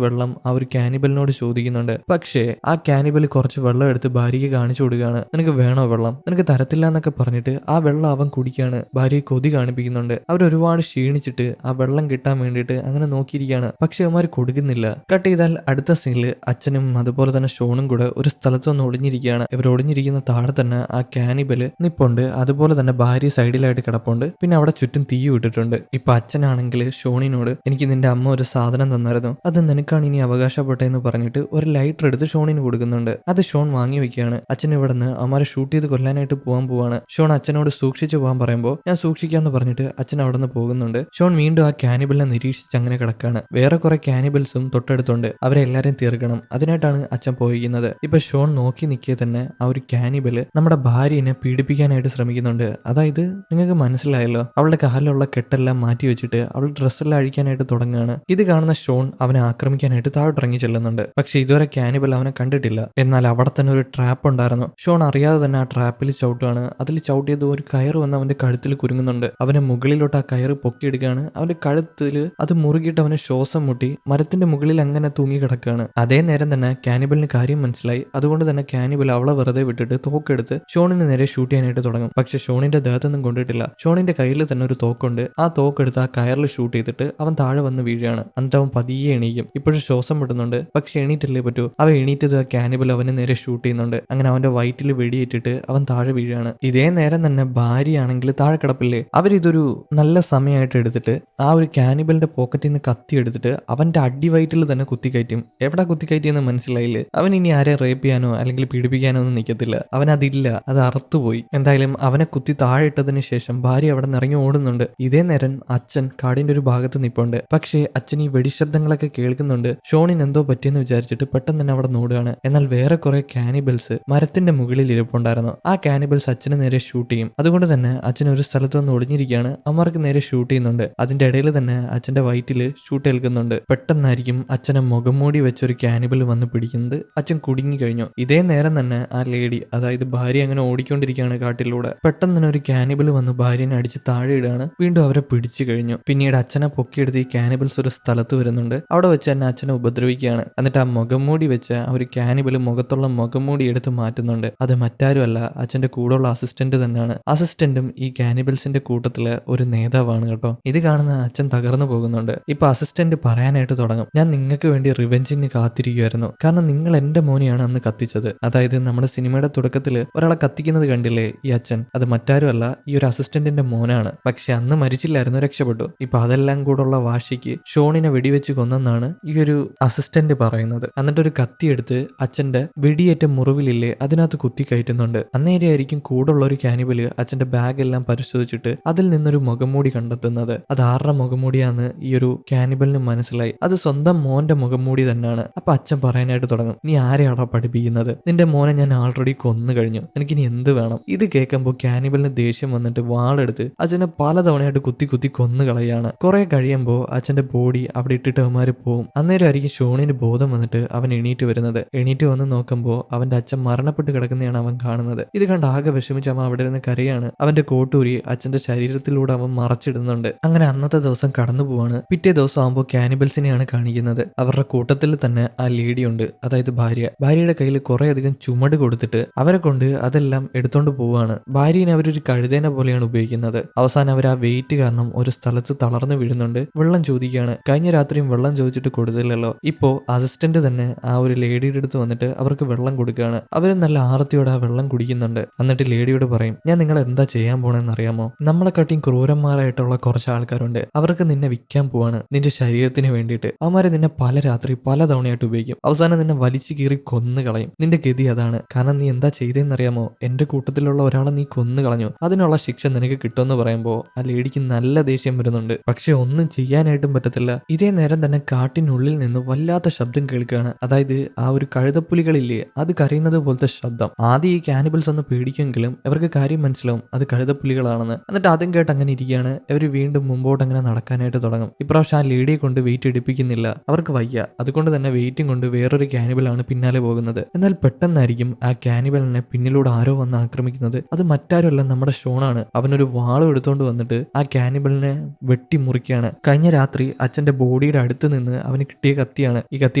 വെള്ളം ആ ഒരു കാനിബലിനോട് ചോദിക്കുന്നുണ്ട്. പക്ഷേ ആ കാനിബൽ കുറച്ച് വെള്ളം എടുത്ത് ഭാര്യയ്ക്ക് കാണിച്ചു കൊടുക്കുകയാണ്. നിനക്ക് വേണോ വെള്ളം? നിനക്ക് തരത്തില്ല എന്നൊക്കെ പറഞ്ഞിട്ട് ആ വെള്ളം അവൻ കുടിക്കുകയാണ്. ഭാര്യയെ കൊതി കാണിപ്പിക്കുന്നുണ്ട്. അവരൊരുപാട് ക്ഷീണിച്ചിട്ട് ആ വെള്ളം കിട്ടാൻ വേണ്ടിയിട്ട് അങ്ങനെ നോക്കിയിരിക്കുകയാണ്. പക്ഷെ അവന്മാർ കൊടുക്കുന്നില്ല. കട്ട് ചെയ്താൽ അടുത്ത സീനിൽ അച്ഛനും അതുപോലെ തന്നെ ഷോണും കൂടെ ഒരു സ്ഥലത്ത് വന്ന് ഒളിഞ്ഞിരിക്കുകയാണ്. ഇവർ ഒളിഞ്ഞിരിക്കുന്ന താഴെ തന്നെ ആ കാനിബല് നിപ്പുണ്ട്. അതുപോലെ തന്നെ ഭാര്യ സൈഡിലായിട്ട് കിടപ്പുണ്ട്. പിന്നെ അവിടെ ചുറ്റും തീ ഇട്ടിട്ടുണ്ട്. ഇപ്പൊ അച്ഛനാണെങ്കിൽ ഷോണിനോട് എനിക്ക് നിന്റെ അമ്മ ഒരു സാധനം തന്നായിരുന്നു, അത് നിനക്കാണ് ഇനി അവകാശപ്പെട്ടതെന്ന് പറഞ്ഞിട്ട് ഒരു ലൈറ്റർ എടുത്ത് ഷോണിന് കൊടുക്കുന്നുണ്ട്. അത് ഷോൺ വാങ്ങി വെക്കുകയാണ്. അച്ഛൻ ഇവിടുന്ന് അമ്മമാരെ ഷൂട്ട് ചെയ്ത് കൊല്ലാനായിട്ട് പോവാണ്. ഷോൺ അച്ഛനോട് സൂക്ഷിച്ചു പോകാൻ പറയുമ്പോൾ ഞാൻ സൂക്ഷിക്കാന്ന് പറഞ്ഞിട്ട് അച്ഛൻ അവിടെ നിന്ന് പോകുന്നുണ്ട്. ഷോൺ വീണ്ടും ആ കാനിബലിനെ നിരീക്ഷിച്ച് അങ്ങനെ കിടക്കാണ്. വേറെ കുറെ കാനിബൽസും തൊട്ടടുത്തുണ്ട്. അവരെ എല്ലാരും തീർക്കണം. അതിനായിട്ടാണ് അച്ഛൻ പോയിരിക്കുന്നത്. ഇപ്പൊ ഷോൺ നോക്കി നിൽക്കിയ തന്നെ ആ ഒരു കാനിബല് നമ്മുടെ ഭാര്യനെ പീഡിപ്പിക്കാനായിട്ട് ശ്രമിക്കുന്നുണ്ട്. അതായത് നിങ്ങൾക്ക് മനസ്സിലായല്ലോ, അവളുടെ കാലിലുള്ള കെട്ടെല്ലാം മാറ്റി വെച്ചിട്ട് അവൾ ഡ്രസ്സെല്ലാം അഴിക്കാനായിട്ട് തുടങ്ങുകയാണ്. ഇത് കാണുന്ന ഷോൺ അവനെ ആക്രമിക്കാനായിട്ട് താഴോട്ടിറങ്ങി ചെല്ലുന്നുണ്ട്. പക്ഷെ ഇതുവരെ കാനിബൽ അവനെ കണ്ടിട്ടില്ല. എന്നാൽ അവിടെ തന്നെ ഒരു ട്രാപ്പ് ഉണ്ടായിരുന്നു. ഷോൺ അറിയാതെ തന്നെ ആ ട്രാപ്പിൽ ചവിട്ടുകയാണ്. അതിൽ ചവിട്ടിയത് ഒരു കയറ് വന്ന് അവന്റെ കഴുത്തിൽ കുരുങ്ങുന്നുണ്ട്. അവനെ മുകളിലോട്ട് ആ കയറ് പൊക്കിയെടുക്കുകയാണ്. അവന്റെ കഴുത്തിൽ അത് മുറുകിയിട്ട് അവനെ ശ്വാസം മുട്ടി മരത്തിന്റെ മുകളിൽ അങ്ങനെ തൂങ്ങി കിടക്കുകയാണ്. അതേ നേരം തന്നെ കാനിബലിന് കാര്യം മനസ്സിലായി. അതുകൊണ്ട് തന്നെ കാനിബൽ അവളെ വെറുതെ വിട്ടിട്ട് തോക്കെടുത്ത് ഷോണിന് നേരെ ഷൂട്ട് ചെയ്യാനായിട്ട് തുടങ്ങും. പക്ഷെ ഷോണിന്റെ ദേഹത്തൊന്നും കൊണ്ടിട്ടില്ല. ഷോണിന്റെ കയ്യിൽ തന്നെ ഒരു തോക്കുണ്ട്. ആ തോക്കെടുത്ത് ആ കയറിൽ ഷൂട്ട് ചെയ്തിട്ട് അവൻ താഴെ വന്ന് വീഴുകയാണ്. എന്നിട്ട് അവൻ പതിയെ എണീക്കും. ഇപ്പോഴും ശ്വാസം വിടുന്നുണ്ട്. പക്ഷെ എണീറ്റല്ലേ പറ്റൂ. അവൻ എണീറ്റത് ആ കാനിബൽ അവന് നേരെ ഷൂട്ട് ചെയ്യുന്നുണ്ട്. അങ്ങനെ അവന്റെ വയറ്റിൽ വെടിയേറ്റിട്ട് അവൻ താഴെ വീഴുകയാണ്. ഇതേ നേരം തന്നെ ഭാര്യയാണെങ്കിൽ താഴെ കിടപ്പില്ലേ. അവരിതൊരു നല്ല സമയമായിട്ട് എടുത്തിട്ട് ആ ഒരു കാനിബലിന്റെ പോക്കറ്റിൽ നിന്ന് കത്തി എടുത്തിട്ട് അവന്റെ അടിവയറ്റിൽ തന്നെ കുത്തിക്കയറ്റും. എവിടെ കുത്തിക്കയറ്റിയെന്ന് മനസ്സിലായില്ലേ. അവൻ ഇനി ആരെ റേപ്പ് ചെയ്യാനോ അല്ലെങ്കിൽ പീഡിപ്പിക്കാനോ ഒന്നും നിൽക്കത്തില്ല. അവൻ അതില്ല, അത് അറുത്തുപോയി. എന്തായാലും അവനെ കുത്തി താഴെ ഇട്ടതിന് ശേഷം ഭാര്യ അവിടെ നിറങ്ങി ഓടുന്നുണ്ട്. ഇതേ നേരം അച്ഛൻ കാടിന്റെ ഒരു ഭാഗത്ത് നിൽപ്പുണ്ട്. പക്ഷേ അച്ഛൻ ഈ വെടിശബ്ദങ്ങളൊക്കെ കേൾക്കുന്നുണ്ട്. ഷോണിന് എന്തോ പറ്റിയെന്ന് വിചാരിച്ചിട്ട് പെട്ടെന്ന് തന്നെ അവിടെ നോടുകയാണ്. എന്നാൽ വേറെ കുറെ കാനിബൽസ് മരത്തിന്റെ മുകളിൽ ഇരിപ്പുണ്ടായിരുന്നു. ആ കാനിബൽസ് അച്ഛന് നേരെ ഷൂട്ട് ചെയ്യും. അതുകൊണ്ട് തന്നെ അച്ഛൻ ഒരു സ്ഥലത്ത് വന്ന് ഒളിഞ്ഞിരിക്കുകയാണ്. അമ്മമാർക്ക് നേരെ ഷൂട്ട് ചെയ്യുന്നുണ്ട്. അതിന്റെ ഇടയിൽ തന്നെ അച്ഛന്റെ വയറ്റില് ഷൂട്ട് ഏൽക്കുന്നുണ്ട്. പെട്ടെന്നായിരിക്കും അച്ഛനെ മുഖംമൂടി വെച്ചൊരു കാനിബൽ വന്ന് പിടിക്കുന്നത്. അച്ഛൻ കുടുങ്ങി കഴിഞ്ഞു. ഇതേ നേരം തന്നെ ആ ലേഡി, അതായത് ഭാര്യ അങ്ങനെ ഓടിക്കൊണ്ടിരിക്കുകയാണ് കാട്ടിലൂടെ. പെട്ടെന്ന് തന്നെ ഒരു കാനിബൽ വന്ന് ഭാര്യനെ അടിച്ച് താഴെ ഇടുകയാണ്. വീണ്ടും അവരെ പിടിച്ചു കഴിഞ്ഞു. പിന്നീട് അച്ഛനെ പൊക്കിയെടുത്ത് ഈ കാനിബൽസ് ഒരു സ്ഥലത്ത് വരുന്നുണ്ട്. അവിടെ വെച്ച് തന്നെ അച്ഛനെ ഉപദ്രവിക്കുകയാണ്. എന്നിട്ട് ആ മുഖംമൂടി വെച്ച് ആ ഒരു കാനിബൽ മുഖത്തുള്ള മുഖംമൂടി എടുത്ത് മാറ്റുന്നുണ്ട്. അത് മറ്റാരുമല്ല, അച്ഛന്റെ കൂടെയുള്ള അസിസ്റ്റന്റ് തന്നെയാണ്. അസിസ്റ്റന്റും ഈ കാനിബൽസിന്റെ കൂട്ടത്തില് ഒരു നേതാവാണ് കേട്ടോ. ഇത് കാണുന്ന അച്ഛൻ തകർന്നു പോകുന്നുണ്ട്. ഇപ്പൊ അസിസ്റ്റന്റ് പറയാനായിട്ട് തുടങ്ങും, ഞാൻ നിങ്ങൾക്ക് വേണ്ടി റിവെഞ്ചിന് കാത്തിരിക്കുമായിരുന്നു. കാരണം നിങ്ങൾ എന്റെ മോനെയാണ് അന്ന് കത്തിച്ചത്. അതായത് നമ്മുടെ സിനിമയുടെ തുടക്കത്തിൽ ഒരാളെ കത്തിക്കുന്നത് കണ്ടില്ലേ ഈ അച്ഛൻ, അത് മറ്റാരുമല്ല, ഈ ഒരു അസിസ്റ്റന്റിന്റെ മോനാണ്. പക്ഷെ അന്ന് മരിച്ചില്ലായിരുന്നു, രക്ഷപ്പെട്ടു. ഇപ്പൊ അതെല്ലാം കൂടെയുള്ള വാശിക്ക് ഷോണിനെ വെടിവെച്ച് കൊന്നെന്നാണ് ഈ ഒരു അസിസ്റ്റന്റ് പറയുന്നത്. എന്നിട്ടൊരു കത്തിയെടുത്ത് അച്ഛന്റെ വെടിയേറ്റ മുറിവിലില്ലേ അതിനകത്ത് കുത്തി കയറ്റുന്നുണ്ട്. അന്നേരെയായിരിക്കും കൂടുള്ള ഒരു കാനിബല് അച്ഛന്റെ ബാഗ് എല്ലാം പരിശോധിച്ചിട്ട് അതിൽ നിന്നൊരു മുഖംമൂടി കണ്ടെത്തുന്നത്. അത് ആരുടെ മുഖംമൂടിയാന്ന് ഈ ഒരു കാനിബലിന് മനസ്സിലായി. അത് സ്വന്തം മോന്റെ മുഖംമൂടി തന്നെയാണ്. അപ്പൊ അച്ഛൻ പറയാനായിട്ട് തുടങ്ങും, നീ ആരെയാണോ പഠിപ്പിക്കുന്നത്? നിന്റെ മോനെ ഞാൻ ആൾറെഡി കൊന്നു കഴിഞ്ഞു, എനിക്കിനി എന്ത് വേണം? ഇത് കേൾക്കുമ്പോൾ കാനിബലിന് ദേഷ്യം വന്നിട്ട് വാളെടുത്ത് അച്ഛനെ പലതവണയായിട്ട് കുത്തി കുത്തി കൊന്നു കളയാണ്. കുറെ കഴിയുമ്പോൾ അച്ഛന്റെ ബോഡി അവിടെ ഇട്ടിട്ട് അവന്മാര് പോവും. അന്നേരം ആയിരിക്കും ഷോണിന് ബോധം വന്നിട്ട് അവൻ എണീറ്റ് വരുന്നത്. എണീറ്റ് വന്ന് നോക്കുമ്പോൾ അവന്റെ അച്ഛൻ മരണപ്പെട്ട് കിടക്കുന്നതാണ് അവൻ കാണുന്നത്. ഇത് കണ്ട് ആകെ വിഷമിച്ച് അവൻ അവിടെ ഇരുന്ന് കരയാണ്. അവന്റെ കോട്ടൂരി അച്ഛന്റെ ശരീരത്തിലൂടെ അവൻ മറച്ചിടുന്നുണ്ട്. അങ്ങനെ അന്നത്തെ ദിവസം കടന്നു പോവാണ്. പിറ്റേ ദിവസം ആകുമ്പോൾ കാനിബൽസിനെയാണ് കാണിക്കുന്നത്. അവരുടെ കൂട്ടത്തിൽ തന്നെ ആ ലേഡി ഉണ്ട്, അതായത് ഭാര്യ. ഭാര്യയുടെ കയ്യിൽ കുറെ അധികം ചുമട് കൊടുത്തിട്ട് അവരെ കൊണ്ട് അതെല്ലാം എടുത്തോണ്ട് പോവാണ്. ഭാര്യനെ അവരൊരു കഴുതേനെ പോലെയാണ് ഉപയോഗിക്കുന്നത്. അവസാനം അവർ ആ വെയിറ്റ് കാരണം ഒരു സ്ഥലത്ത് തളർന്നു വീഴുന്നുണ്ട്. വെള്ളം ചോദിക്കുകയാണ്. കഴിഞ്ഞ രാത്രിയും വെള്ളം ചോദിച്ചിട്ട് കൊടുത്തില്ലല്ലോ. ഇപ്പോ അസിസ്റ്റന്റ് തന്നെ ആ ഒരു ലേഡിയുടെ അടുത്ത് വന്നിട്ട് അവർക്ക് വെള്ളം കൊടുക്കുകയാണ്. അവര് നല്ല ആർത്തിയോടെ ആ വെള്ളം കുടിക്കുന്നുണ്ട്. എന്നിട്ട് ലേഡിയോട് പറയും, ഞാൻ നിങ്ങൾ എന്താ ചെയ്യാൻ പോണെന്ന് അറിയാമോ? നമ്മളെക്കാട്ടിയും ക്രൂരന്മാരായിട്ടുള്ള കുറച്ച് ആൾക്കാരുണ്ട്, അവർക്ക് നിന്നെ വിൽക്കാൻ പോവാണ് നിന്റെ ശരീരത്തിന് വേണ്ടിയിട്ട്. അവന്മാരെ നിന്നെ പല രാത്രി പല തവണയായിട്ട് ഉപയോഗിക്കും. അവസാനം നിന്നെ വലിച്ചു കീറി കൊന്നു കളയും. നിന്റെ ഗതി അതാണ്. കാരണം നീ എന്താ ചെയ്തതെന്നറിയാമോ? എന്റെ കൂട്ടത്തിലുള്ള ഒരാളെ നീ കൊന്നു കളഞ്ഞു, അതിനുള്ള ശിക്ഷ നിനക്ക് കിട്ടുമെന്ന് പറയുമ്പോൾ ആ ലേഡിക്ക് നല്ല ദേഷ്യം വരുന്നുണ്ട്. പക്ഷെ ഒന്നും ചെയ്യാനായിട്ടും പറ്റത്തില്ല. ഇതേ നേരം തന്നെ കാട്ടിനുള്ളിൽ നിന്ന് വല്ലാത്ത ശബ്ദം കേൾക്കുകയാണ്. അതായത് ആ ഒരു കഴുതപ്പുലികളില്ലേ, അത് കരയുന്നത് പോലത്തെ ശബ്ദം. ആദ്യം ഈ കാനിബൽസ് ഒന്ന് പേടിക്കുമെങ്കിലും ഇവർക്ക് കാര്യം മനസ്സിലാവും അത് കഴുതപ്പുലികളാണെന്ന്. എന്നിട്ട് അതും കേട്ട് അങ്ങനെ ഇരിക്കുകയാണ്. ഇവർ വീണ്ടും മുമ്പോട്ട് അങ്ങനെ നടക്കാനായിട്ട് തുടങ്ങും. ഇപ്രാവശ്യം ആ ലേഡിയെ കൊണ്ട് വെയിറ്റ് എടുപ്പിക്കുന്നില്ല, അവർക്ക് വയ്യ. അതുകൊണ്ട് തന്നെ വെയിറ്റും കൊണ്ട് വേറൊരു കാനിബലാണ് പിന്നാലെ പോകുന്നത്. എന്നാൽ പെട്ടെന്നായിരിക്കും ആ കാനിബലിനെ പിന്നിലൂടെ ആരോ വന്ന് ആക്രമിക്കുന്നത്. അത് മറ്റാരുമല്ല, നമ്മുടെ ഷോണാണ്. അവനൊരു വാളും എടുത്തോണ്ട് വന്നിട്ട് ആ കാനിബലിനെ വെട്ടി മുറിക്കുകയാണ്. കഴിഞ്ഞ രാത്രി അച്ഛന്റെ ബോഡിയുടെ അടുത്ത് നിന്ന് അവന് കിട്ടിയ കത്തിയാണ്. ഈ കത്തി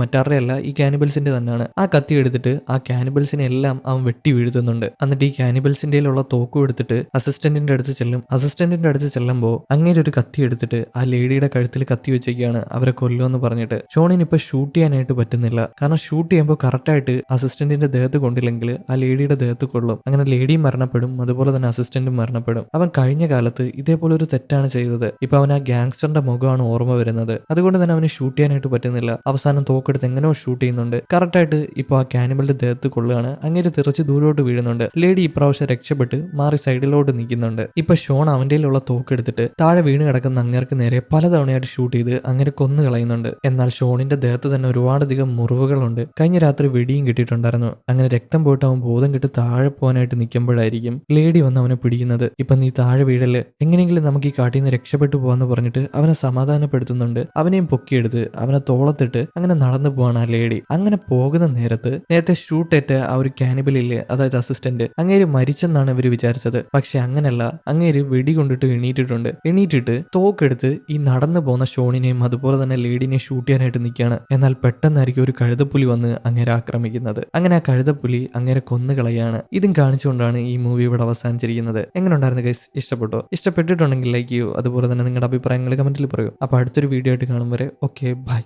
മറ്റാരുടെ അല്ല, ഈ കാനിബൽസിന്റെ തന്നെയാണ്. ആ കത്തി എടുത്തിട്ട് ആ കാനിബൽസിനെ എല്ലാം അവൻ വെട്ടി വീഴ്ത്തുന്നുണ്ട്. എന്നിട്ട് ഈ കാനിബൽസിന്റെ ഉള്ള തോക്കും എടുത്തിട്ട് അസിസ്റ്റന്റിന്റെ അടുത്ത് ചെല്ലും. അസിസ്റ്റന്റിന്റെ അടുത്ത് ചെല്ലുമ്പോൾ അങ്ങനെ ഒരു കത്തി എടുത്തിട്ട് ആ ലേഡിയുടെ കഴുത്തിൽ കത്തി വെച്ചേക്കാണ് അവരെ കൊല്ലുമെന്ന് പറഞ്ഞിട്ട്. ഷോണിന് ഇപ്പൊ ഷൂട്ട് ചെയ്യാനായിട്ട് പറ്റുന്നില്ല. കാരണം ഷൂട്ട് ചെയ്യുമ്പോൾ കറക്റ്റായിട്ട് അസിസ്റ്റന്റ് അസിസ്റ്റന്റിന്റെ ദേഹത്ത് കൊണ്ടില്ലെങ്കിൽ ആ ലേഡിയുടെ ദേഹത്ത് കൊള്ളും. അങ്ങനെ ലേഡിയും മരണപ്പെടും, അതുപോലെ തന്നെ അസിസ്റ്റന്റും മരണപ്പെടും. അവൻ കഴിഞ്ഞ കാലത്ത് ഇതേപോലെ ഒരു തെറ്റാണ് ചെയ്തത്. ഇപ്പൊ അവൻ ആ ഗാങ്സ്റ്ററിന്റെ മുഖമാണ് ഓർമ്മ വരുന്നത്. അതുകൊണ്ട് തന്നെ അവന് ഷൂട്ട് ചെയ്യാനായിട്ട് പറ്റുന്നില്ല. അവസാനം തോക്കെടുത്ത് എങ്ങനെയോ ഷൂട്ട് ചെയ്യുന്നുണ്ട്. കറക്റ്റായിട്ട് ഇപ്പൊ ആ കാനിമലിന്റെ ദേഹത്ത് കൊള്ളുകയാണ്. അങ്ങനെ തെറിച്ച് ദൂരോട്ട് വീഴുന്നുണ്ട്. ലേഡി ഇപ്രാവശ്യം രക്ഷപ്പെട്ട് മാറി സൈഡിലോട്ട് നിൽക്കുന്നുണ്ട്. ഇപ്പൊ ഷോൺ അവന്റെ ഉള്ള തോക്കെടുത്തിട്ട് താഴെ വീണ് കിടക്കുന്ന അങ്ങേർക്ക് നേരെ പലതവണയായിട്ട് ഷൂട്ട് ചെയ്ത് അങ്ങനെ കൊന്നു കളയുന്നുണ്ട്. എന്നാൽ ഷോണിന്റെ ദേഹത്ത് തന്നെ ഒരുപാടധികം മുറിവുകളുണ്ട്. കഴിഞ്ഞ രാത്രി വെടിയും കിട്ടിയിട്ടുണ്ടായിരുന്നു. അങ്ങനെ രക്തം പോയിട്ട് അവൻ ബോധം കെട്ട് താഴെ പോകാനായിട്ട് നിൽക്കുമ്പോഴായിരിക്കും ലേഡി വന്ന് അവനെ പിടിക്കുന്നത്. ഇപ്പൊ നീ താഴെ വീഴല്, എങ്ങനെയെങ്കിലും നമുക്ക് ഈ കാട്ടിൽ നിന്ന് രക്ഷപ്പെട്ടു പോകാന്ന് പറഞ്ഞിട്ട് അവനെ സമാധാനപ്പെടുത്തുന്നുണ്ട്. അവനെയും പൊക്കിയെടുത്ത് അവനെ തോളത്തിട്ട് അങ്ങനെ നടന്നു പോവാണ് ആ ലേഡി. അങ്ങനെ പോകുന്ന നേരത്ത് നേരത്തെ ഷൂട്ടേറ്റ ആ ഒരു കാനിബലില്ലേ, അതായത് അസിസ്റ്റന്റ്, അങ്ങേര് മരിച്ചെന്നാണ് ഇവര് വിചാരിച്ചത്. പക്ഷെ അങ്ങനല്ല, അങ്ങേര് വെടി കൊണ്ടിട്ട് എണീറ്റിട്ടുണ്ട്. എണീറ്റിട്ട് തോക്കെടുത്ത് ഈ നടന്നു പോകുന്ന ഷോണിനെയും അതുപോലെ തന്നെ ലേഡിനെയും ഷൂട്ട് ചെയ്യാനായിട്ട് നിൽക്കുകയാണ്. എന്നാൽ പെട്ടെന്നായിരിക്കും ഒരു കഴുതപ്പുലി വന്ന് അങ്ങേരെ ആക്രമിക്കുന്നത്. അങ്ങനെ ആ കഴുതപ്പുലി അങ്ങേരെ കൊന്നുകളയാണ്. ഇതും കാണിച്ചുകൊണ്ടാണ് ഈ മൂവി ഇവിടെ അവസാനിച്ചിരിക്കുന്നത്. എങ്ങനെ ഉണ്ടായിരുന്നു ഗൈസ്? ഇഷ്ടപ്പെട്ടോ? ഇഷ്ടപ്പെട്ടിട്ടുണ്ടെങ്കിൽ ലൈക്ക് ചെയ്യൂ. അതുപോലെ തന്നെ നിങ്ങളുടെ അഭിപ്രായങ്ങൾ കമന്റിൽ പറയൂ. അപ്പോൾ അടുത്തൊരു വീഡിയോ ആയിട്ട് കാണും വരെ ഓക്കെ ബൈ.